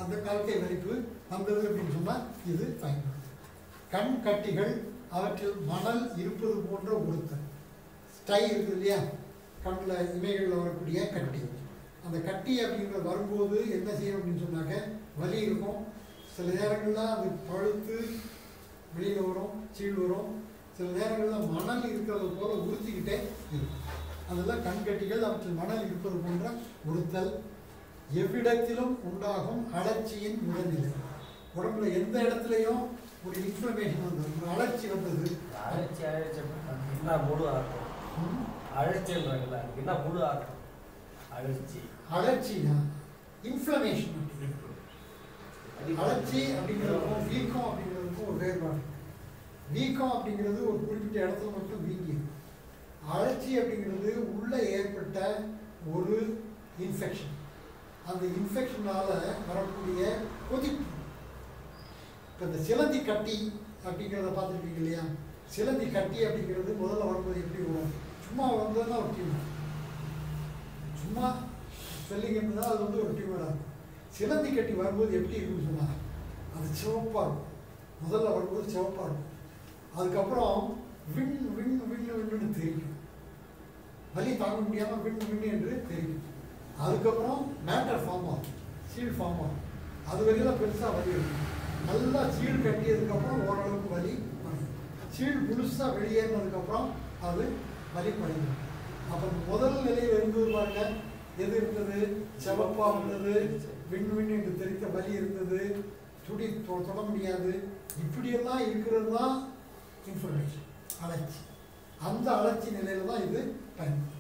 அந்த கால்கை வலிப்பு வந்தது அப்படின்னு சொன்னால் இது பயன்படுது. கண் கட்டிகள், அவற்றில் மணல் இருப்பது போன்ற உறுத்தல், ஸ்டை இருக்குது இல்லையா, கண்ணில் இமைகளில் வரக்கூடிய கட்டி. அந்த கட்டி அப்படிங்கிறது வரும்போது என்ன செய்யும் அப்படின்னு சொன்னாக்க வலி இருக்கும். சில நேரங்களில் அது பழுத்து வெளியில் வரும், சீழ் வரும். சில நேரங்களில் மணல் இருக்கிறது போல உறுத்திக்கிட்டே இருக்கும். அதெல்லாம் கண்கட்டிகள், அவற்றில் மணல் இருப்பது போன்ற உறுத்தல். எவ்விடத்திலும் உண்டாகும் அழற்சியின் உடல்நிலை. உடம்புல எந்த இடத்துலையும் ஒரு இன்ஃப்ளமேஷன் வந்தது, ஒரு அழற்சி வந்தது. அழற்சி என்ன முழு ஆகும்? அழற்சின்றாங்கல்ல, என்ன முழு ஆகும்? அழற்சி, அழற்சினா இன்ஃப்ளமேஷன். அழற்சி அப்படிங்கிறதுக்கும் வீக்கம் அப்படிங்கிறதுக்கும் ஒரு வேறுபாடு. வீக்கம் அப்படிங்கிறது ஒரு குறிப்பிட்ட இடத்துல மட்டும் வீங்கி. அழற்சி அப்படிங்கிறது உள்ளே ஏற்பட்ட ஒரு இன்ஃபெக்ஷன். அந்த இன்ஃபெக்ஷனால் வரக்கூடிய கொதிப்பு. இப்போ இந்த சிலந்தி கட்டி அப்படிங்கிறத பார்த்துருக்கீங்க இல்லையா? சிலந்தி கட்டி அப்படிங்கிறது முதல்ல வரும்போது எப்படி வரும்? சும்மா வந்ததுன்னா ஒரு டியூமர், சும்மா ஸ்வெல்லிங் இருந்ததுன்னா அது ஒரு டியூமராக இருக்கும். சிலந்தி கட்டி வரும்போது எப்படி இருக்குன்னு சொன்னால் அது சிவப்பாக இருக்கும். முதல்ல வரும்போது சிவப்பாக இருக்கும். அதுக்கப்புறம் விண்ணு தெரியும், வலி தாங்க முடியாமல் விண்ணு என்று தெரியும். அதுக்கப்புறம் மேட்டர் ஃபார்ம் ஆகும், சீல் ஃபார்ம் ஆகும். அது வரையில் பெருசாக வலி இருக்கும். நல்லா சீல் கட்டியதுக்கப்புறம் ஓரளவுக்கு வலி குறையும். சீல் முழுசாக வெளியேறினதுக்கப்புறம் அது வலி குறையும். அப்போ முதல் நிலையில் இருந்தது பாருங்க, எது இருந்தது? செவப்பாக இருந்தது, விண் என்று தெரித்த வலி இருந்தது, துடி தொட முடியாது. இப்படியெல்லாம் இருக்கிறது தான் இன்ஃபர்மேஷன், அழற்சி. அந்த அழற்சி நிலையில தான் இது பயன்படும்.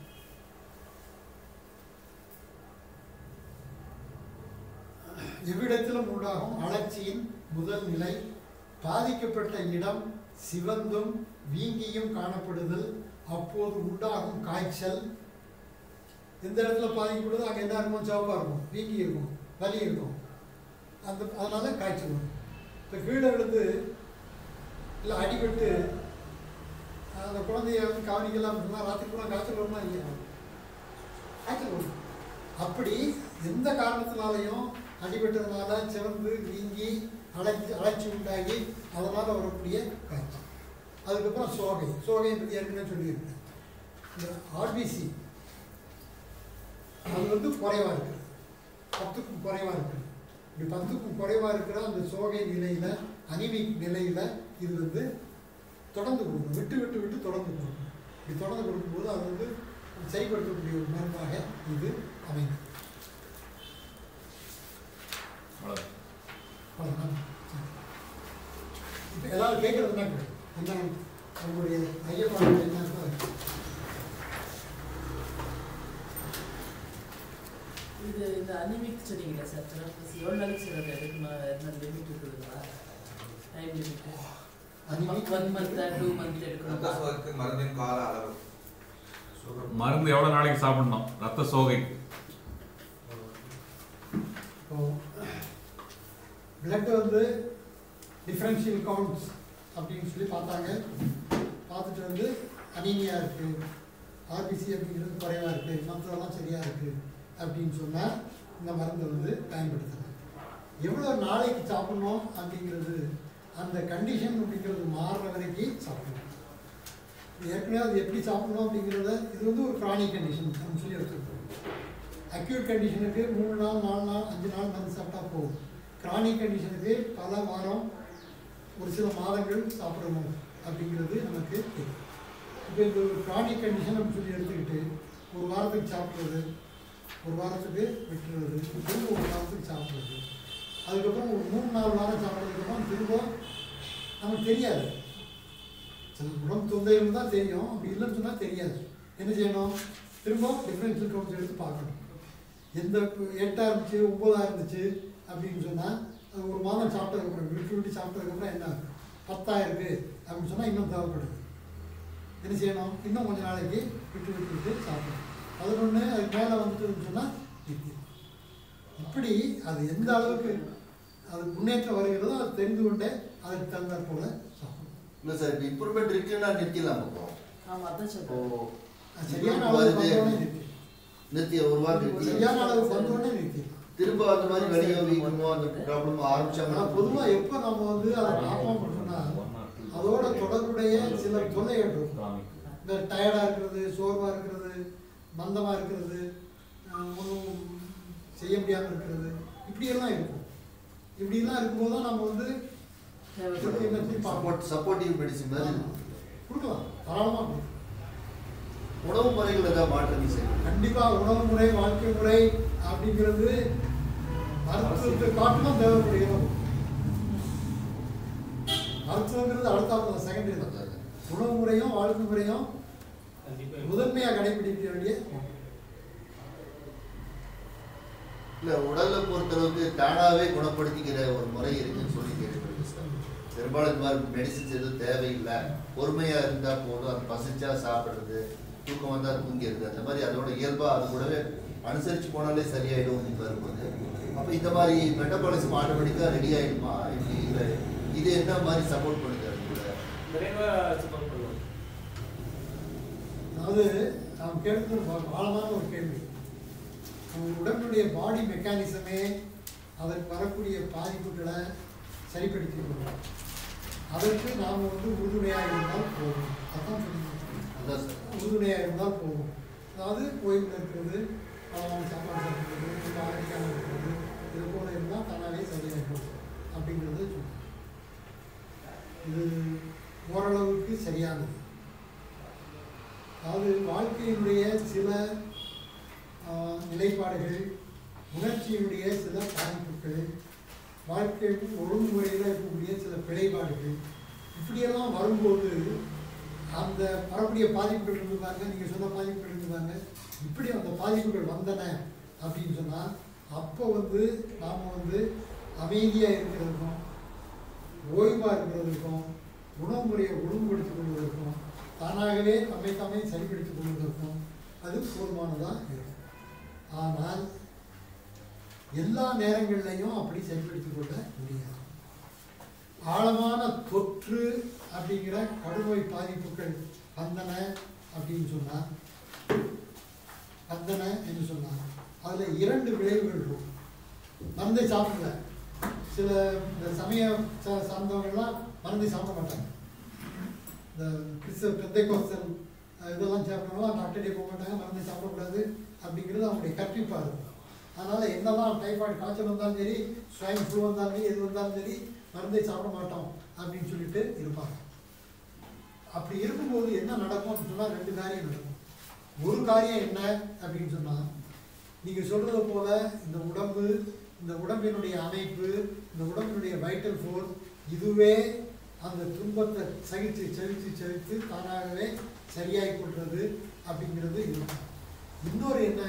எவ்விடத்திலும் உண்டாகும் அழற்சியின் முதல் நிலை பாதிக்கப்பட்ட இடம் சிவந்தும் வீங்கியும் காணப்படுதல், அப்போது உண்டாகும் காய்ச்சல். எந்த இடத்துல பாதிக்கப்படுதோ அங்கே என்ன இருக்கும்? சிவப்பாக இருக்கும், வீங்கி இருக்கும், வலி இருக்கும். அதனால காய்ச்சல் வரும். இப்போ கீழே விழுந்து இல்லை அடிபட்டு அந்த குழந்தைய வந்து கவனிக்கலாம் அப்படின்னா ராத்திரி கூட காய்ச்சல் வருமா இல்லையா? காய்ச்சல் வரும். அப்படி எந்த காரணத்தினாலையும் அடிபட்டதுனால சிவந்து வீங்கி அலைச்சி உண்டாகி அதனால் வரக்கூடிய காய்ச்சல். அதுக்கப்புறம் சோகையை பற்றி ஏற்கனவே சொல்லியிருக்கேன். இந்த ஆர்பிசி அது வந்து குறைவாக இருக்குது, 10க்கும் குறைவாக இருக்குது. இப்படி 10க்கும் குறைவாக இருக்கிற அந்த சோகை நிலையில், அனிமிக் நிலையில் இது வந்து தொடர்ந்து கொடுக்கணும், விட்டு விட்டு விட்டு தொடர்ந்து கொடுக்கணும். இப்படி தொடர்ந்து கொடுக்கும்போது அது வந்து செயல்படுத்தக்கூடிய ஒரு மருந்தாக இது அமைந்தது. இப்போ ஏதாவது கேட்கறதுனா என்ன உங்களுடைய ஐயப்பாடு என்ன? இது இந்த அனிமிக் சொன்னீங்களா சார்? எவ்வளோ நாளைக்கு சார் அதை எடுக்கணும்? என்ன லிமிட் இருக்குதுங்களா? Time limit? 1 month 2 month எடுக்கணும்? மருந்தின் கால அளவு. மருந்து எவ்வளோ நாளைக்கு சாப்பிடணும் ரத்த சோகை? பிளட் வந்து டிஃப்ரென்ஷியல் கவுண்ட்ஸ் அப்படின்னு சொல்லி பார்த்தாங்க. பார்த்துட்டு வந்து அனீமியா இருக்குது, ஆர்பிசி அப்படிங்கிறது குறைவாக இருக்குது, மற்றதெல்லாம் சரியாக இருக்குது அப்படின்னு சொன்னால் இந்த மருந்தை வந்து பயன்படுத்தலாம். எவ்வளோ நாளைக்கு சாப்பிடணும் அப்படிங்கிறது அந்த கண்டிஷன் அப்படிங்கிறது மாறுற வரைக்கும் சாப்பிடணும். ஏற்கனவே அது எப்படி சாப்பிடணும் அப்படிங்கிறத இது வந்து ஒரு க்ரானிக் கண்டிஷன் அப்படின்னு சொல்லி எடுத்துருக்கோம். அக்யூட் கண்டிஷனுக்கு 3 நாள் 4 நாள் 5 நாள் மருந்து சாப்பிட்டா போகும். க்ரானிக் கண்டிஷனுக்கு பல வாரம் ஒரு சில மாதங்கள் சாப்பிடணும் அப்படிங்கிறது நமக்கு தெரியும். இப்போ இந்த ஒரு க்ரானிக் கண்டிஷன் அப்படின்னு சொல்லி எடுத்துக்கிட்டு ஒரு வாரத்துக்கு சாப்பிட்றது, ஒரு வாரத்துக்கு விட்டுறது, திரும்ப ஒரு வாரத்துக்கு சாப்பிட்றது, அதுக்கப்புறம் ஒரு 3-4 வாரம் சாப்பிட்றதுக்கப்புறம் திரும்ப நமக்கு தெரியாது. சில உடம்பு தொந்தைகள் தான் தெரியும், அப்படி இல்லைன்னு சொன்னால் தெரியாது. என்ன செய்யணும்? திரும்ப டிஃப்ரென்ஷியல் கவுண்ட்ஸ் எடுத்து பார்க்கணும். எந்த 8 இருந்துச்சு 9 இருந்துச்சு அப்படின்னு சொன்னால் அது ஒரு மாதம் சாப்பிட்டதுக்கப்புறம் விட்டு விட்டு சாப்பிட்டதுக்கப்புறம் என்ன 10 இருக்குது அப்படின்னு சொன்னால் இன்னும் தேவைப்படுது. என்ன செய்யணும்? இன்னும் கொஞ்சம் நாளைக்கு விட்டு விட்டு விட்டு சாப்பிடணும். 11 அதுக்கு மேலே வந்துட்டுன்னு சொன்னால் இப்படி அது எந்த அளவுக்கு அது முன்னேற்றம் வருகிறதோ அது தெரிந்து கொண்டே அதுக்கு தகுந்தாற் போல சாப்பிடணும். இல்லை சார், இப்போ இம்ப்ரூவ்மெண்ட் இருக்குன்னா நிறுத்திடலாம். ஆமாம், அதான் சொல்லுவோம். சரியான அளவு வந்தோடனே நிறுத்தி ஒரு வாரம் சரியான அளவு வந்தோடனே நிறுத்தி திரும்ப அந்த மாதிரி வெளியே வீக்கமோ அந்த ப்ராப்ளம் ஆரம்பிச்சாங்கன்னா பொதுவாக எப்போ நம்ம வந்து அதை பார்ப்போம் அப்படின்னா அதோட தொடர்புடைய சில தொல்லைகள் இருக்கும். இந்த டயர்டாக இருக்கிறது, சோர்வாக இருக்கிறது, மந்தமாக இருக்கிறது, ஒன்றும் செய்ய முடியாமல் இருக்கிறது, இப்படியெல்லாம் இருக்கும். இப்படிலாம் இருக்கும்போது தான் நம்ம வந்து சப்போர்ட்டிவ் மெடிசன் மாதிரி கொடுக்கலாம், தாராளமாக கொடுக்கலாம். உணவு முறைகள் ஏதாவது மாற்றங்கள் செய்யணும். கண்டிப்பாக உணவு முறை, வாழ்க்கை முறை அப்படிங்கிறது மருத்துவத்தை காட்டிலும் தேவைப்படுகிறது. மருத்துவங்கிறது அடுத்த செகண்டரி தான். உணவு முறையும் வாழ்க்கை முறையும் முதன்மையாக கடைபிடிக்க வேண்டிய இல்லை, உடலை பொறுத்தளவுக்கு தானாகவே குணப்படுத்திக்கிற ஒரு முறை இருக்குன்னு சொல்லி கேள்விப்படுது சார். பெரும்பாலும் இந்த மாதிரி மெடிசின்ஸ் எதுவும் தேவையில்லை, பொறுமையாக இருந்தால் போதும், அது பசிச்சா சாப்பிட்றது, தூக்கம் வந்தால் தூங்கிடுது, அந்த மாதிரி அதோட இயல்பாக அது கூடவே அனுசரித்து போனாலே சரியாயிடும் அப்படின்னு வரும்போது அப்போ இந்த மாதிரி மெட்டபாலிசம் ஆட்டோமேட்டிக்காக ரெடி ஆகிடுமா? இப்படி இல்லை, இது என்ன மாதிரி சப்போர்ட் பண்ணுது? அது கூட சப்போர்ட் பண்ணுவோம். அதாவது நாம் கேட்கிற ஆழமான ஒரு கேள்வி. நம்ம உடம்புடைய பாடி மெக்கானிசமே அதற்கு வரக்கூடிய பாதிப்புகளை சரிப்படுத்தி கொள்ளும். அதற்கு நாம் வந்து உறுதுணையாக இருந்தால் போதும். அதான் சொல்லுங்கள், உறுதுணையாக இருந்தால் போதும். அதாவது ஓய்வில் இருக்கிறது, பலமான சாப்பாடு சாப்பிடுறது, ரொம்ப ஆரோக்கியமாக இருக்கிறது, இது போல இருந்தால் தானாகவே சரியாகும் அப்படிங்கிறது சொல்லுங்கள். இது ஓரளவுக்கு சரியானது. அதாவது வாழ்க்கையினுடைய சில நிலைப்பாடுகள், உணர்ச்சியினுடைய சில பாதிப்புகள், வாழ்க்கைக்கு ஒழுங்குமுறையில் இருக்கக்கூடிய சில பிழைபாடுகள், இப்படியெல்லாம் வரும்போது அந்த வரக்கூடிய பாதிப்புகள் இருந்தாங்க, நீங்கள் சொன்ன பாதிப்புகள் இருந்தாங்க, இப்படி அந்த பாதிப்புகள் வந்தன அப்படின்னு சொன்னால் அப்போ வந்து நாம் வந்து அமைதியாக இருக்கிறதுக்கும், ஓய்வாக இருக்கிறதுக்கும், உணவு முறையை ஒழுங்குபடுத்திக் கொள்வதற்கும் தானாகவே தம்மை தாமே சரிப்படுத்திக் கொள்வதற்கும் அது போதுமானதாக இருக்கும். ஆனால் எல்லா நேரங்கள்லையும் அப்படி சரிப்படுத்திக் கொள்ள முடியாது. ஆழமான தொற்று அப்படிங்கிற கடுநோய் பாதிப்புகள் வந்தன அப்படின்னு சொன்னால் என்று சொன்னார். அதில் 2 விளைவுகள் இருக்கும். மருந்தை சாப்பிடல, சில இந்த சமய சார்ந்தவர்கள்லாம் மருந்தை சாப்பிட மாட்டாங்க. இந்த கிறிஸ்தவ பெந்தைகோஸ்தல் இதெல்லாம் சாப்பிடணும், டாக்டர்டே போக மாட்டாங்க, மருந்தை சாப்பிடக்கூடாது அப்படிங்கிறது அவங்களுடைய கற்பிப்பாக இருக்கும். அதனால் என்னதான் டைஃபாய்டு காய்ச்சல் வந்தாலும் சரி, ஸ்வைன் ஃப்ளூ வந்தாலும் சரி, எது வந்தாலும் சரி, மருந்தை சாப்பிட மாட்டோம் அப்படின்னு சொல்லிட்டு இருப்பாங்க. அப்படி இருக்கும்போது என்ன நடக்கும் அப்படின்னு சொன்னால் 2 காரியம் நடக்கும். ஒரு காரியம் என்ன அப்படின்னு சொன்னால், நீங்கள் சொல்கிறது போல் இந்த உடம்பினுடைய அமைப்பு, இந்த உடம்பினுடைய வைட்டல் ஃபோர்ஸ் இதுவே அந்த துன்பத்தை சகித்து தானாகவே சரியாகி கொள்வது அப்படிங்கிறது இருக்கும். இன்னொரு நிலை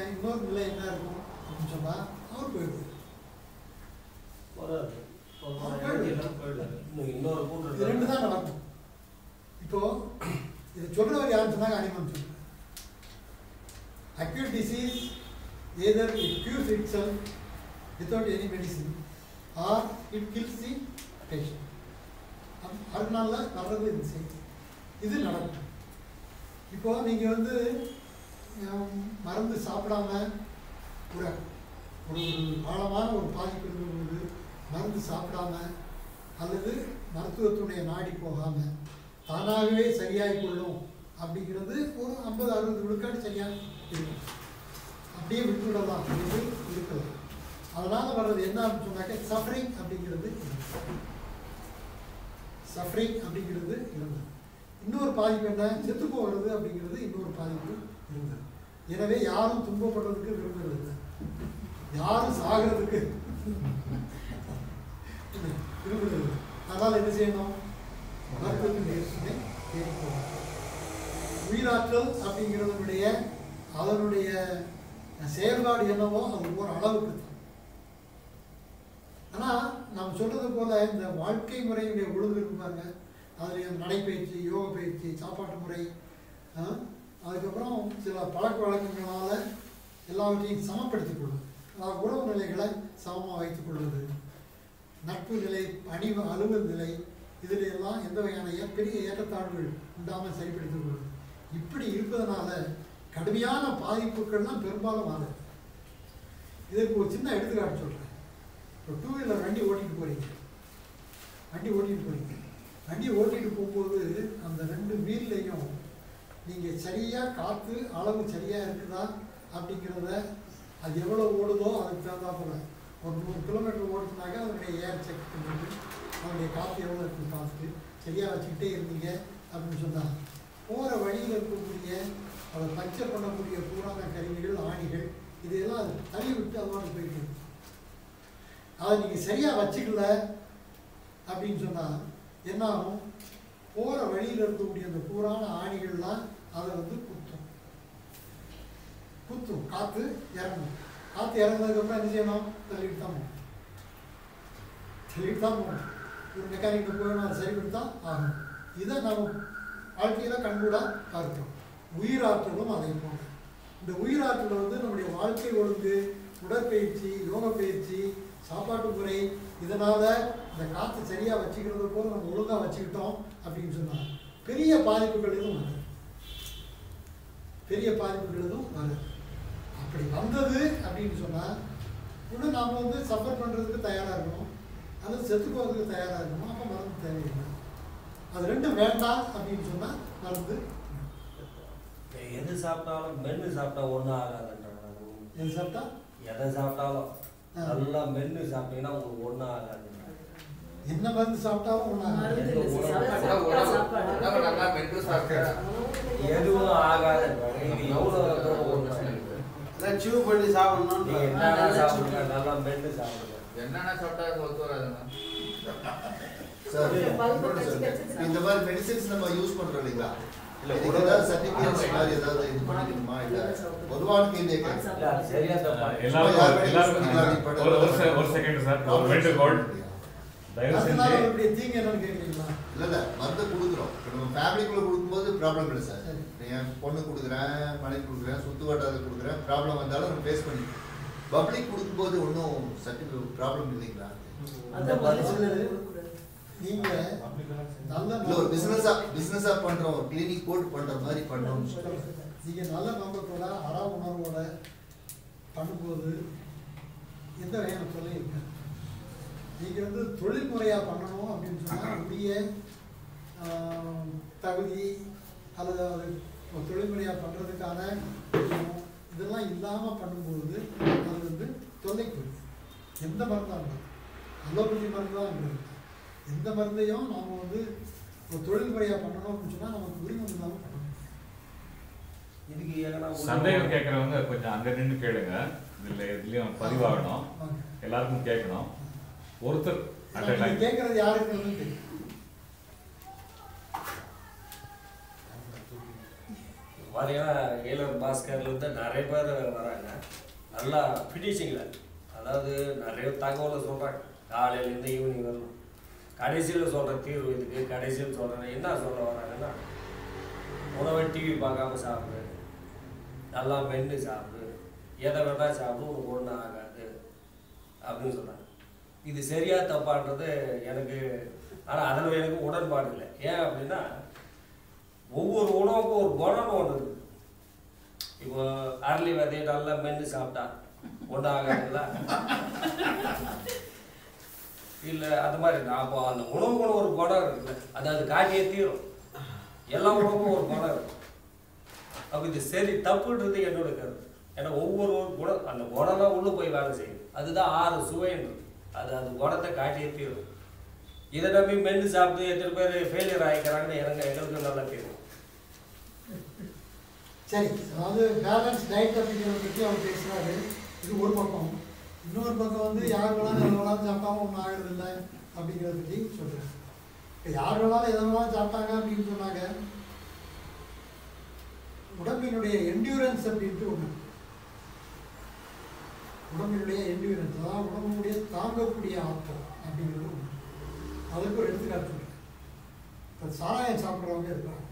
என்ன இருக்கும் அப்படின்னு சொன்னால், அவர் போயிடுவார். இது 2 தான் நடக்கும். இப்போ இதை சொல்றவர் யாருன்னு சொன்னாங்க, அனிமன் சொல்றாங்க. Acute disease, either it cures itself without any medicine or it kills the patient. அதனால வர்றது இந்த செய்தி இது நடக்கும். இப்போ நீங்கள் மருந்து சாப்பிடாம ஒரு ஆழமான ஒரு பாதிப்பு இருக்கும்போது மருந்து சாப்பிடாம அல்லது மருத்துவத்துடைய நாடி போகாமல் தானாகவே சரியாகி கொள்ளும் அப்படிங்கிறது ஒரு 50-60 விழுக்காடு சரியாக இருக்கும். அப்படியே விட்டுவிடலாம் அப்படின்னு இருக்கலாம். அதனால் வர்றது என்ன அப்படின்னு சொன்னாக்க சஃபரிங் அப்படிங்கிறது இருந்தது. இன்னொரு பாதிப்பு என்ன, செத்து போகிறது அப்படிங்கிறது இன்னொரு பாதிப்பு இருந்தது. எனவே யாரும் துன்பப்படுறதுக்கு விரும்புறது, யாரும் சாகிறதுக்கு விரும்புகிறது. அதனால் என்ன செய்யணும், உயிராற்றல் அப்படிங்கிறதுடைய அதனுடைய செயல்பாடு என்னவோ அது ஒரு அளவுக்கு தான். ஆனால் நாம் சொல்றது போல இந்த வாழ்க்கை முறையுடைய ஒழுங்கு இருப்பாங்க. அதில் நடைப்பயிற்சி, யோக பயிற்சி, சாப்பாட்டு முறை, அதுக்கப்புறம் சில பழக்க வழக்கங்களால் எல்லாவற்றையும் சமப்படுத்திக் கொள்வது, அதாவது உறவு நிலைகளை சமமாக வைத்துக் கொள்வது, நட்பு நிலை, அலுவல் நிலை, இதில் எல்லாம் எந்த வகையான பெரிய ஏற்றத்தாழ்வுகள் உண்டாமல் சரிப்படுத்திக் கொள்வது. இப்படி இருப்பதனால கடுமையான பாதிப்புகள்லாம் பெரும்பாலும் ஆகுது. இதற்கு ஒரு சின்ன எடுத்துக்காட்டு சொல்கிறேன். இப்போ 2 வீலர் வண்டி ஓட்டிகிட்டு போகிறீங்க. வண்டி ஓட்டிகிட்டு போகும்போது அந்த 2 வீல்லையும் நீங்கள் சரியாக காற்று அளவு சரியாக இருக்குதா அப்படிங்கிறத, அது எவ்வளோ ஓடுதோ அதுக்கு தகுந்தாப்புல ஒரு 100 கிலோமீட்டர் ஓடுச்சுனாக்கா அதனுடைய ஏர் செக் பண்ணிட்டு அதனுடைய காற்று எவ்வளோ இருக்குன்னு பார்த்துட்டு சரியாக வச்சுக்கிட்டே இருந்தீங்க அப்படின்னு சொன்னால், போகிற வழியில் இருக்கக்கூடிய அதை பஞ்சர் பண்ணக்கூடிய பூரான கருவிகள், ஆணிகள், இதையெல்லாம் அது தள்ளி விட்டு அதோட போயிட்டு அதை நீங்கள் சரியாக வச்சுக்கல அப்படின்னு சொன்னால் என்ன ஆகும், போகிற வழியில் இருக்கக்கூடிய அந்த பூரான ஆணிகள்லாம் அதை குத்தும், காற்று இறங்கும். காற்று இறங்கினதுக்கப்புறம் என்ன செய்யணும், தள்ளிட்டு தான் போகணும். ஒரு மெக்கானிக்கிட்ட போய் அதை சரி பண்ணி தான் ஆகணும். இதை நம்ம வாழ்க்கையில் கண்கூட பார்க்கிறோம். உயிராற்றலும் அதை போல. இந்த உயிராற்றல் நம்முடைய வாழ்க்கை ஒழுங்கு, உடற்பயிற்சி, யோக பயிற்சி, சாப்பாட்டு முறை, இதனால் இந்த காற்று சரியாக வச்சுக்கிறது போல நம்ம ஒழுங்காக வச்சுக்கிட்டோம் அப்படின்னு சொன்னால் பெரிய பாதிப்புகள் எதுவும் வராது. அப்படி வந்தது அப்படின்னு சொன்னால் ஒன்று நாம் சஃபர் பண்ணுறதுக்கு தயாராக இருக்கணும், அது செத்து போகிறதுக்கு தயாராக இருக்கணும். அப்போ மருந்து தேவையில்லை. அது 2 வேண்டாம் அப்படின்னு சொன்னால் மருந்து எது சாப்பிட்டாலும் மென்று சாப்பிட்டா ஒன்றும் ஆகாதுன்றாங்க. எது சாப்பிட்டா, எதை சாப்பிட்டாலும் நல்லா மென்று சாப்பிட்டீங்கன்னா உங்களுக்கு ஒன்றும் ஆகாது. என்ன மருந்து சாப்பிட்டாலும் எதுவும் ஆகாது. சீவ் பண்ணி சாப்பிடணும். என்னென்ன சாப்பிடுங்க, நல்லா மென்று சாப்பிடுங்க. என்னென்ன சாப்பிட்டா ஒத்து வராதுங்க சார். இந்த மாதிரி மெடிசின்ஸ் நம்ம யூஸ் பண்றோம் இல்லைங்களா, இதுக்கு ஏதாவது சர்டிஃபிகேட்ஸ் மாதிரி ஏதாவது இது பண்ணிக்கணுமா, இல்லை பொதுவான கேள்வியை கேட்கலாம். ஒரு செகண்ட் சார். தயவு அதனால செஞ்சு அவருடைய தீங்கு என்னன்னு கேட்குறீங்களா? இல்லை மருந்து கொடுக்குறோம். இப்போ நம்ம ஃபேமிலிக்குள்ளே கொடுக்கும்போது ப்ராப்ளம் இல்லை சார். சரி. என் பொண்ணு கொடுக்குறேன், மனைவி கொடுக்குறேன், சுற்று வட்டாரத்தில் கொடுக்குறேன், ப்ராப்ளம் வந்தாலும் நம்ம ஃபேஸ் பண்ணிக்கலாம். பப்ளிக் கொடுக்கும்போது ஒன்றும் ப்ராப்ளம் இல்லைங்களா? அதான் மனுஷனு நீங்க நல்ல இல்லை ஒரு பிஸ்னஸாக பண்ணுறோம், ஒரு கிளினிக் போட்டு பண்ணுற மாதிரி பண்ணுறோம். நீங்க நல்ல நோக்கத்தோட அற உணர்வோட பண்ணும்போது எந்த வகையான தொல்லை இருக்கு. நீங்க வந்து தொழில்முறையா பண்ணணும் அப்படின்னு சொன்னா உரிய தகுதி அல்லது அது தொழில்முறையா பண்றதுக்கான இதெல்லாம் இல்லாம பண்ணும்போது அது வந்து தொல்லைக்கு எந்த மருந்தாக இருந்தாலும் அலோபதி மருந்து தான் இருக்குது. எந்த மருந்தையும் நாம் வந்து ஒரு தொழில்முறையாக பண்ணணும் அப்படின்னு சொன்னால் நமக்கு உரிமை இல்லாமல் பண்ணணும். இதுக்கு சந்தேகம் கேட்குறவங்க கொஞ்சம் அங்கே நின்று கேளுங்க. இதுலேயும் பதிவாகணும், எல்லாருக்கும் கேட்கணும். ஒருத்தர் கேட்கறது யாருக்கு தெரியும். பார்த்தீங்கன்னா ஏலர் பாஸ்கர்லேருந்து நிறைய பேர் வராங்க. நல்லா ஃபினிஷிங்கில், அதாவது நிறைய தகவலை சொல்கிறாங்க. காலையிலேருந்து ஈவினிங் வரணும். கடைசியில் சொல்கிற தீர்வு இதுக்கு, கடைசியில் சொல்கிறேன் என்ன சொல்ல வராங்கன்னா, உணவை டிவி பார்க்காம சாப்பிடு, நல்லா மென்று சாப்பிடு, எதை வேணால் சாப்பிடு, உனக்கு ஒன்றும் ஆகாது அப்படின்னு சொல்கிறாங்க. இது சரியா தப்பான்றது எனக்கு, ஆனால் அதில் எனக்கு உடன்பாடு இல்லை. ஏன் அப்படின்னா ஒவ்வொரு உணவுக்கும் ஒரு குணம்னு ஒன்று இருக்குது. இப்போ அரளி விதையை நல்லா மென்று சாப்பிட்டா ஒன்றும் ஆகாதுங்களா? இல்லை அந்த மாதிரி அப்போ அந்த உணவுக்குன்னு ஒரு குணம் இருக்குல்ல, அது காட்டியே தீரும். எல்லா உணவுக்கும் ஒரு குணம் இருக்கு. அப்போ இது சரி தப்புன்றது என்னோட கருத்து. ஏன்னா ஒவ்வொரு குணம், அந்த குணம்லாம் உள்ளே போய் வேலை செய்யும். அதுதான் 6 சுவைன்றது. அது குணத்தை காட்டியே தீரும். இதை நம்பி மென்று சாப்பிட்டு எத்தனை பேர் ஃபெயிலியர் ஆகிக்கிறாங்கன்னு எங்களுக்கு நல்லா தெரியும். சரி, அதாவது பேலன்ஸ் டயட் அப்படிங்கிறத பற்றி அவர் பேசுகிறாரு. இது ஒரு பக்கம். இன்னொரு பக்கம் வந்து யார் வேணாலும் எதை வேணாலும் சாப்பிட்டாலும் ஒன்றும் ஆகிறதில்லை அப்படிங்கிறத பற்றி சொல்கிறேன். இப்போ யார் வேணாலும் எதை வேணாலும் சாப்பிட்டாங்க அப்படின்னு சொன்னாங்க, உடம்பினுடைய என்டியூரன்ஸ் அப்படின்ட்டு ஒன்று. உடம்பினுடைய என்டியூரன்ஸ், அதாவது உடம்புடைய தாங்கக்கூடிய ஆற்றல் அப்படிங்கிறது ஒன்று. அதுக்கு ஒரு எடுத்துக்காட்டு சொல்கிறேன். இப்போ சாராயம் சாப்பிட்றவங்க இருக்காங்க.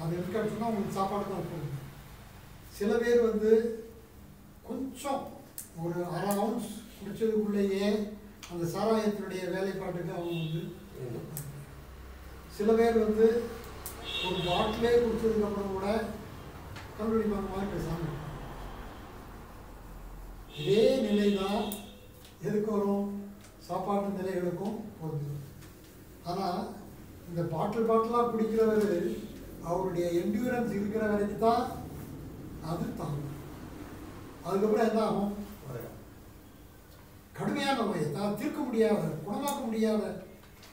அது எடுத்துக்காட்டு சொன்னால் உங்களுக்கு சாப்பாடு தான் போகும். சில பேர் வந்து கொஞ்சம் ஒரு 1/2 ounce குடித்ததுக்குள்ளேயே அந்த சாராயத்தினுடைய வேலைப்பாட்டுக்கு அவங்க வந்து, சில பேர் வந்து ஒரு பாட்டிலே குடித்ததுக்கப்புறம் கூட கல்லூரி மாதிரி பேசாமல். இதே நிலை தான் எதுக்கு வரும்? சாப்பாட்டு நிலைகளுக்கும் பொருந்தும். ஆனால் இந்த பாட்டிலாக குடிக்கிறவர் அவருடைய என்டியூரன்ஸ் இருக்கிற வரைக்கும் தான் அது தாங்கும். அதுக்கப்புறம் என்ன ஆகும்? கடுமையான நோயை தான் தீர்க்க முடியாத, குணமாக்க முடியாத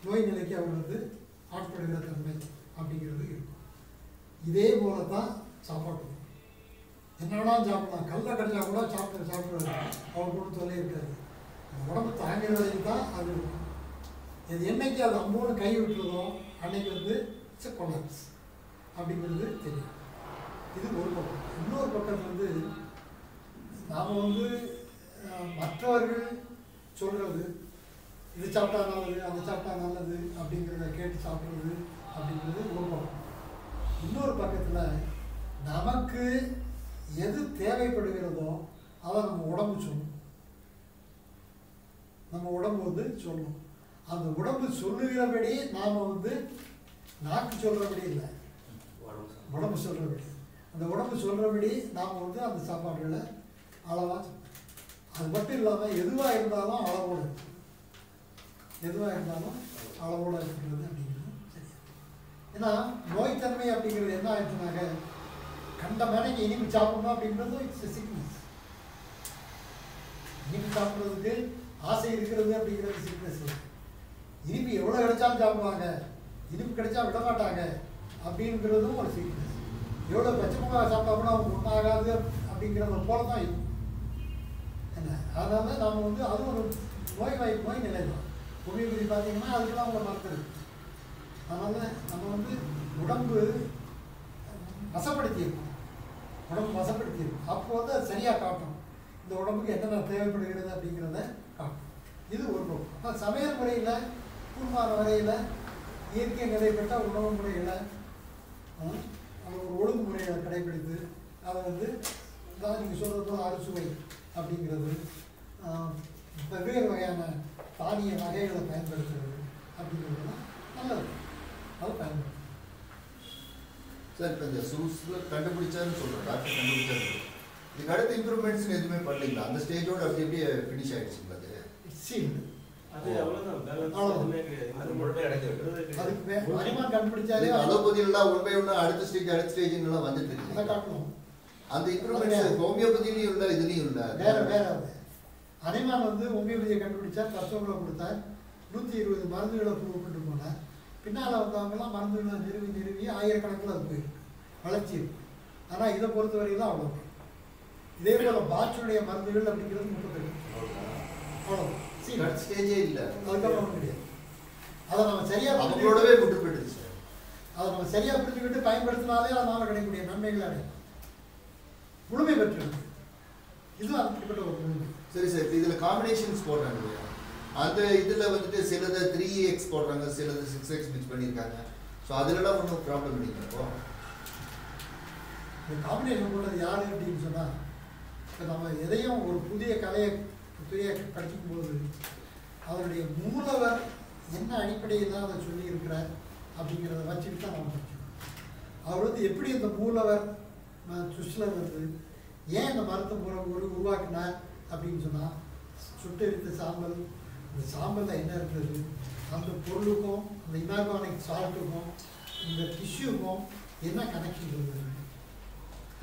நோய் நிலைக்கு அவர் வந்து ஆட்படுகிற தன்மை அப்படிங்கிறது இருக்கும். இதே போல தான் சாப்பாடு. என்ன வேணாலும் சாப்பிடலாம், கல்லை கடிச்சா கூட சாப்பிடுவாரு. அவர் கூட தொல்லை இருக்காது. உடம்பு தாங்கிற வரைக்கும் தான் அது இருக்கும். இது என்னைக்கு அது அம்மோடு கை விட்டுறதோ அன்னைக்கு வந்து இட்ஸ் கொலாப்ஸ் அப்படிங்கிறது தெரியும். இது ஒரு பக்கம். இன்னொரு பக்கம் வந்து நாம் வந்து மற்றவர்கள் சொல்கிறது, இது சாப்பிட்டா நல்லது, அது சாப்பிட்டா நல்லது அப்படிங்கிறத கேட்டு சாப்பிட்றது அப்படிங்கிறது ஒரு பக்கம். இன்னொரு பக்கத்தில் நமக்கு எது தேவைப்படுகிறதோ அதை நம்ம உடம்பு சொல்லணும். நம்ம உடம்பு வந்து சொல்லணும். அந்த உடம்பு சொல்லுகிறபடி நாம் வந்து நாக்கு சொல்கிறபடி இல்லை, உடம்பு சொல்கிறபடி. அந்த உடம்பு சொல்கிறபடி நாம் வந்து அந்த சாப்பாடுகளை அளவாக, அது மட்டும் இல்லாமல் எதுவாக இருந்தாலும் அளவோடு, எதுவாக இருந்தாலும் அளவோடு இருக்கிறது அப்படிங்கிறது சரி. ஏன்னா நோய்த்தன்மை அப்படிங்கிறது என்ன ஆயிடுச்சுனாக்க, கண்ட மேனைக்கு இனிப்பு சாப்பிடணும் அப்படிங்கிறது இட்ஸ் சிக்னஸ். இனிப்பு சாப்பிட்றதுக்கு ஆசை இருக்கிறது அப்படிங்கிறது சிக்னஸ். இனிப்பு எவ்வளோ கிடைச்சாலும் சாப்பிடுவாங்க, இனிப்பு கிடைச்சா விட மாட்டாங்க அப்படிங்கிறதும் ஒரு சிக்னஸ். எவ்வளோ பச்சை மிளகா சாப்பிட்டா கூட அவங்க ஒன்றாகாது அப்படிங்கிறத போல தான் இருக்கும். என்ன அதனால நாம் வந்து அது ஒரு நோய் நிலை தான். ஹோமியோபதி பார்த்தீங்கன்னா அதுக்கெல்லாம் அவங்க மருந்து இருக்கு. அதனால் நம்ம வந்து உடம்பு வசப்படுத்தியிருக்கோம், உடம்பு வசப்படுத்தியிருக்கோம். அப்போ வந்து அது சரியாக காட்டும், இந்த உடம்புக்கு என்னென்ன தேவைப்படுகிறது அப்படிங்கிறத காட்டும். இது ஒரு பக்கம். ஆனால் சமையல் முறையில் கூடுமான வரையில் இயற்கை நிலைப்பட்ட உணவு முறைகளை அது ஒரு ஒழுங்குமுறையை கடைபிடித்து அதை வந்து அதாவது நீங்கள் சொல்கிறது போல் அறுசுவை அப்படிங்கிறது வெவ்வேறு வகையான தானிய வகைகளை பயன்படுத்துறது அப்படிங்கிறதுலாம் நல்லது, அதை பயன்படுத்தும். சார் இப்போ இந்த சூஸில் கண்டுபிடிச்சாருன்னு சொல்கிறோம், டாக்டர் கண்டுபிடிச்சாரு, இதுக்கு அடுத்த இம்ப்ரூவ்மெண்ட்ஸ் எதுவுமே பண்ணீங்களா? அந்த ஸ்டேஜோடு அப்படி அப்படியே ஃபினிஷ் ஆகிடுச்சுங்களா? அது அவ்வளோதான், அலோபதியெல்லாம் ஒன் பை ஒன்று அடுத்த ஸ்டேஜ்லாம் வந்துட்டு இருக்கு. அந்த இம்ப்ரூவ்மெண்ட்ஸ் ஹோமியோபதியிலையும் இல்லை, இதுலேயும் இல்லை, வேற வேற. அனிமான் வந்து ஹோமியோபதியை கண்டுபிடிச்சா கஸ்டமர்களை கொடுத்தார், 120 மருந்துகளை ப்ரூவ் பண்ணிட்டு போனார். பின்னால் வந்தவங்கலாம் மருந்துகளை நிறுவி ஆயிரக்கணக்கில் அது போயிருக்கு, வளர்ச்சி இருக்கு. ஆனால் இதை பொறுத்த வரைக்கும் தான் அவ்வளோ. இதே போல் பாட்சுடைய மருந்துகள் அப்படிங்கிறது 38 அவ்வளோ ஸ்டேஜே இல்லை, அதுக்கப்புறம் கிடையாது. அதை நம்ம சரியாக அவங்களோடவே விட்டு போயிடுச்சு சார். அதை நம்ம சரியாக புரிஞ்சுக்கிட்டு பயன்படுத்தினாலே அதனால் கிடைக்கக்கூடிய நன்மைகள் அடையும், முழுமை பெற்றது. இதுவும் அப்படிப்பட்ட ஒரு முழுமை. சரி சார், இப்போ இதில் காம்பினேஷன்ஸ் போடுறாங்க இல்லையா? அந்த இதில் வந்துட்டு சிலதை 3x போடுறாங்க, சிலது 6x மிக்ஸ் பண்ணியிருக்காங்க. ஸோ அதிலலாம் ஒன்றும் ப்ராப்ளம் இல்லைங்க. இப்போ இந்த காம்பினேஷன் போடுறது யார் அப்படின்னு சொன்னால், இப்போ நம்ம எதையும் ஒரு புதிய கலையை படிக்கும்போது அவருடைய மூலவர் என்ன அடிப்படையில் தான் அதை சொல்லியிருக்கிறார் அப்படிங்கிறத வச்சுக்கிட்டு தான் நம்ம படிக்கணும். அவர் வந்து எப்படி இந்த மூலவர் சுஷ்லர் வந்து ஏன் இந்த மருத்துவ முறை உருவாக்கினார் அப்படின்னு சொன்னால், சுட்டெரித்த சாம்பல், இந்த சாம்பலில் என்ன இருக்கிறது, அந்த பொருளுக்கும் அந்த இனார்கானிக் சால்ட்டுக்கும் இந்த டிஷ்யூக்கும் என்ன கனெக்ஷன் இருக்குது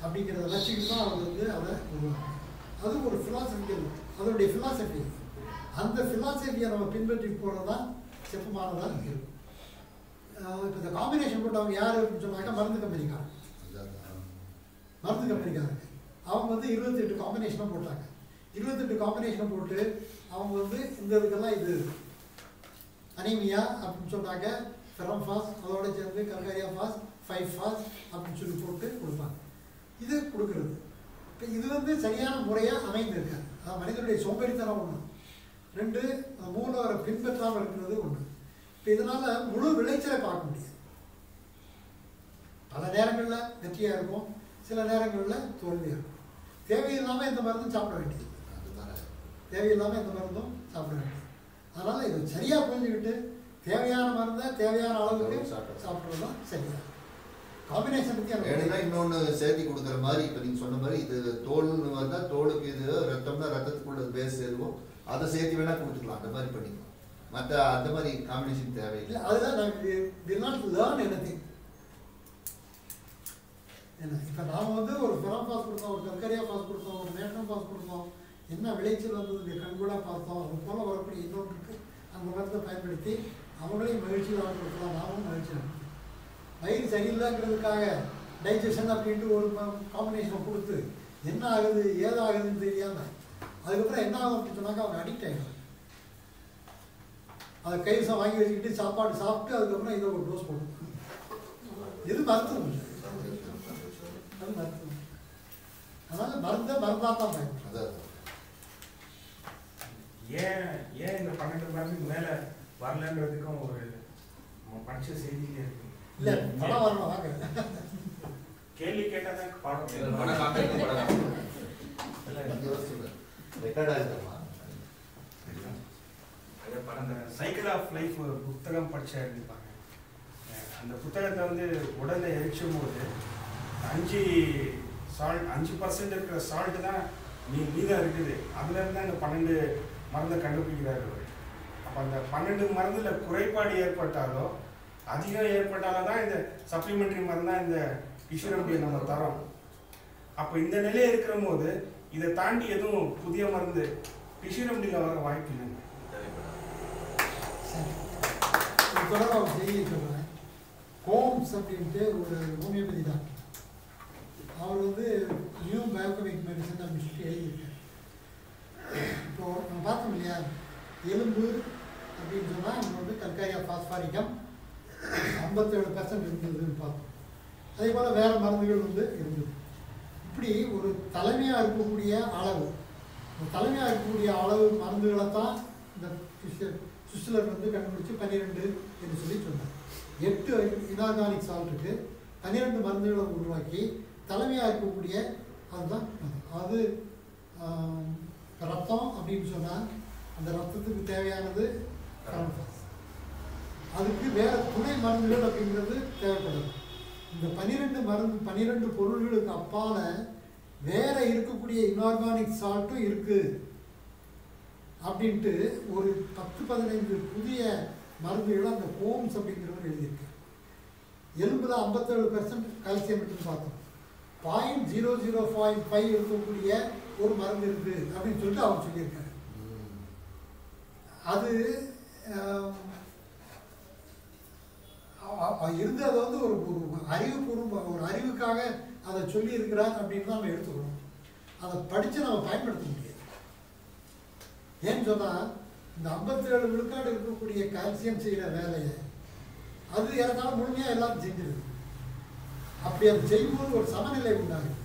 அப்படிங்கிறத வச்சுக்கிட்டு தான் அவர் வந்து அதை உருவாக்கணும். அது ஒரு ஃபிலாசபிக்கல், அதனுடைய ஃபிலாசபி. அந்த ஃபிலாசபியை நம்ம பின்பற்றி போகிறது தான் செப்பமானதாக இருக்கும். இப்போ இந்த காம்பினேஷன் போட்டவங்க யார் அப்படின்னு சொன்னாக்கா மருந்து கம்பெனிக்காரங்க. அவங்க வந்து 28 காம்பினேஷனாக போட்டாங்க. 28 காம்பினேஷனை போட்டு அவங்க வந்து இந்த இதுக்கெல்லாம் இது அனீமியா அப்படின்னு சொன்னாங்க, ஃபெரம் ஃபாஸ் அதோட சேர்ந்து கல்காரியா ஃபாஸ் 5 ஃபாஸ் அப்படின்னு சொல்லி போட்டு கொடுப்பாங்க. இது கொடுக்குறது இப்போ இது வந்து சரியான முறையாக அமைந்திருக்காது. அது மனிதனுடைய சோம்பேறித்தனம் ஒன்று, 2 மூலவரை பின்பற்றாமல் இருக்கிறது ஒன்று. இப்போ இதனால் முழு விளைச்சலை பார்க்க முடியாது. பல நேரங்களில் வெற்றியாக இருக்கும், சில நேரங்களில் தோல்வியாக இருக்கும். தேவையில்லாமல் எந்த மருந்தும் சாப்பிட வேண்டியது, தேவையில்லாமல் எந்த மருந்தும் சாப்பிட வேண்டியது. அதனால் இதை சரியாக புரிஞ்சுக்கிட்டு தேவையான மருந்தை தேவையான அளவுக்கு சாப்பிட்றது தான் சரியாக. காம்பினேஷன் வேணும்னா இன்னொன்று சேர்த்தி கொடுக்குற மாதிரி இப்போ நீங்கள் சொன்ன மாதிரி இது தோல்னு வந்தால் தோலுக்கு இது ரத்தம்னா ரத்தத்துக்குள்ள பேஸ் சேருவோம், அதை சேர்த்து வேணால் கொடுத்துக்கலாம், அந்த மாதிரி பண்ணிக்கலாம். மற்ற அந்த மாதிரி காம்பினேஷன் தேவையில்லை. அதுதான் வில் நாட் லேர்ன் எனிதிங். என்ன இப்போ நாம் வந்து ஒரு ஃபெரம் பாஸ் கொடுத்தோம், ஒரு கல்கரியா பாஸ் கொடுத்தோம், ஒரு நேஷனல் பாஸ் கொடுத்தோம், என்ன விளைச்சல் வந்தது கண்கூடாக பார்த்தோம். அது போல் வரக்கூடிய இன்னொன்றுக்கு அந்த மருந்தை பயன்படுத்தி அவங்களையும் மகிழ்ச்சியில் கொடுக்கலாம், நாமும் மகிழ்ச்சியாக. வயிறு சரியில்லைங்கிறதுக்காக டைஜஷன் அப்படின்ட்டு ஒரு காம்பினேஷனை கொடுத்து என்ன ஆகுது ஏதாகுதுன்னு தெரியாமல் அதுக்கப்புறம் என்ன ஆகும் அப்படின்னு சொன்னாக்கா அவங்க அடிக்ட் ஆகிடும். அதை கைவசம் வாங்கி வச்சுக்கிட்டு சாப்பாடு சாப்பிட்டு அதுக்கப்புறம் இதை ஒரு டோஸ் போடும். எது மருத்துவம் இல்லை, அது மருத்துவம். அதனால் மருந்தாக தான் பயன்படும். ஏன் இந்த 12 மருந்து மேலே வரலன்றதுக்கும் ஒரு படிச்ச செய்தியிலே இருக்கு. இல்லை படம் வரணும் வாங்க, கேள்வி கேட்டால் தான் பாடம் அந்த சைக்கிள் ஆஃப் லைஃப் ஒரு புத்தகம் படிச்சா இருப்பாங்க. அந்த புத்தகத்தை வந்து உடலை எரிச்சும் போது 5% இருக்கிற சால்ட்டு தான் மீதம் இருக்குது. அதுலேருந்து அந்த 12 மருந்தை கண்டுபிடிக்கிறாரு. அப்போ அந்த 12 மருந்தில் குறைபாடு ஏற்பட்டாலோ அதிகம் ஏற்பட்டாலும் தான் இந்த சப்ளிமெண்ட்ரி மருந்தான் இந்த டிஷ்யூரம்பியை நம்ம தரோம். அப்போ இந்த நிலையை இருக்கிற போது இதை தாண்டி எதுவும் புதிய மருந்து டிஷ்யூரம்பியில் வர வாய்ப்பு இல்லைங்க. தொடர்பாக ஒரு செய்தியை சொல்கிறேன். கோம்ஸ் அப்படின்ட்டு ஒரு ஹோமியோபதி டாக்டர், அவர் வந்து நியூ பயோகெமிக் மெடிசன் அப்படின்னு சொல்லி எழுதியிருக்காரு. இப்போது நம்ம பார்த்தோம் இல்லையா, எலும்பு அப்படின்னு சொன்னால் நம்ம வந்து கல்காரியா பாஸ்பாரிக்கம் 57% இருந்ததுன்னு பார்த்தோம். அதே போல் வேறு மருந்துகள் வந்து இருந்தது. இப்படி ஒரு தலைமையாக இருக்கக்கூடிய அளவு மருந்துகளை தான் இந்த சுவிட்சர்லாந்து வந்து கண்டுபிடிச்சி 12 என்று சொல்லி சொன்னார். 8 இனார்கானிக் சால்ட்டுக்கு 12 மருந்துகளை உருவாக்கி தலைமையாக இருக்கக்கூடிய அதுதான் அது ரத்தம் அப்படின்னு சொன்னால் அந்த ரத்தத்துக்கு தேவையானது கார்பன். அதுக்கு வேற துணை மருந்துகள் அப்படிங்கிறது தேவைப்படுது. இந்த 12 பொருள்களுக்கு அப்பால வேற இருக்கக்கூடிய இன்ஆர்கானிக் சால்ட்டும் இருக்கு அப்படின்ட்டு ஒரு 10-15 புதிய மருந்துகளை அந்த ஹோம்ஸ் அப்படிங்கிறவர் எழுதியிருக்கு. எலும்புல 57% கால்சியம் இருக்குன்னு பார்த்தோம். 0.005 இருக்கக்கூடிய ஒரு மருந்து இருக்கு அப்படின்னு சொல்லிட்டு அவர் சொல்லியிருக்காரு. அது இருந்து அதை வந்து ஒரு அறிவுபூர்வம் ஒரு அறிவுக்காக அதை சொல்லி இருக்கிறார் அப்படின்னு தான் நம்ம எடுத்துக்கணும். அதை படித்து நம்ம பயன்படுத்த முடியாது. ஏன்னு சொன்னால் இந்த 57 விழுக்காடு இருக்கக்கூடிய கால்சியம் செய்கிற வேலையை அது ஏறத்தாலும் முழுமையாக எல்லாரும் செஞ்சிருது. அப்படி அது செய்யும்போது ஒரு சமநிலை உண்டாகுது.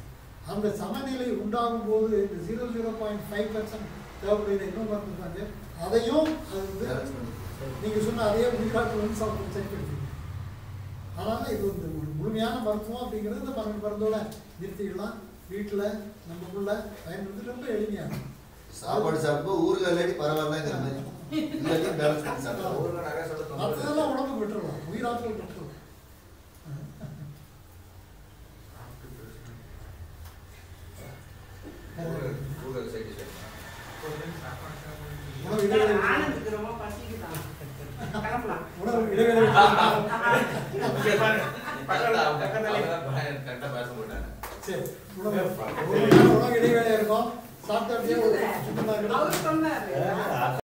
அந்த சமநிலை உண்டாகும் போது இந்த 0.05% தேவைப்படுகிற இன்னும் மருந்துட்டாங்க. அதையும் அது வந்து நீங்கள் சொன்ன அதே உயிராற்றல் வந்து செயல்படுத்தி. அதனால் இது வந்து ஒரு முழுமையான மருத்துவம் அப்படிங்கிறது இந்த மருந்தோட நிறுத்திக்கலாம். வீட்டில் நம்மக்குள்ள பயன்படுத்தி ரொம்ப எளிமையாக சாப்பாடு சாப்பிட்டு ஊறுகாய் பரவாயில்லங்கிற மாதிரி மற்றதெல்லாம் உடம்புக்கு விட்டுருலாம், உயிராற்றல் விட்டுருலாம். உணவு இடைவெளி இருக்கும். சாப்பிட்டே ஒரு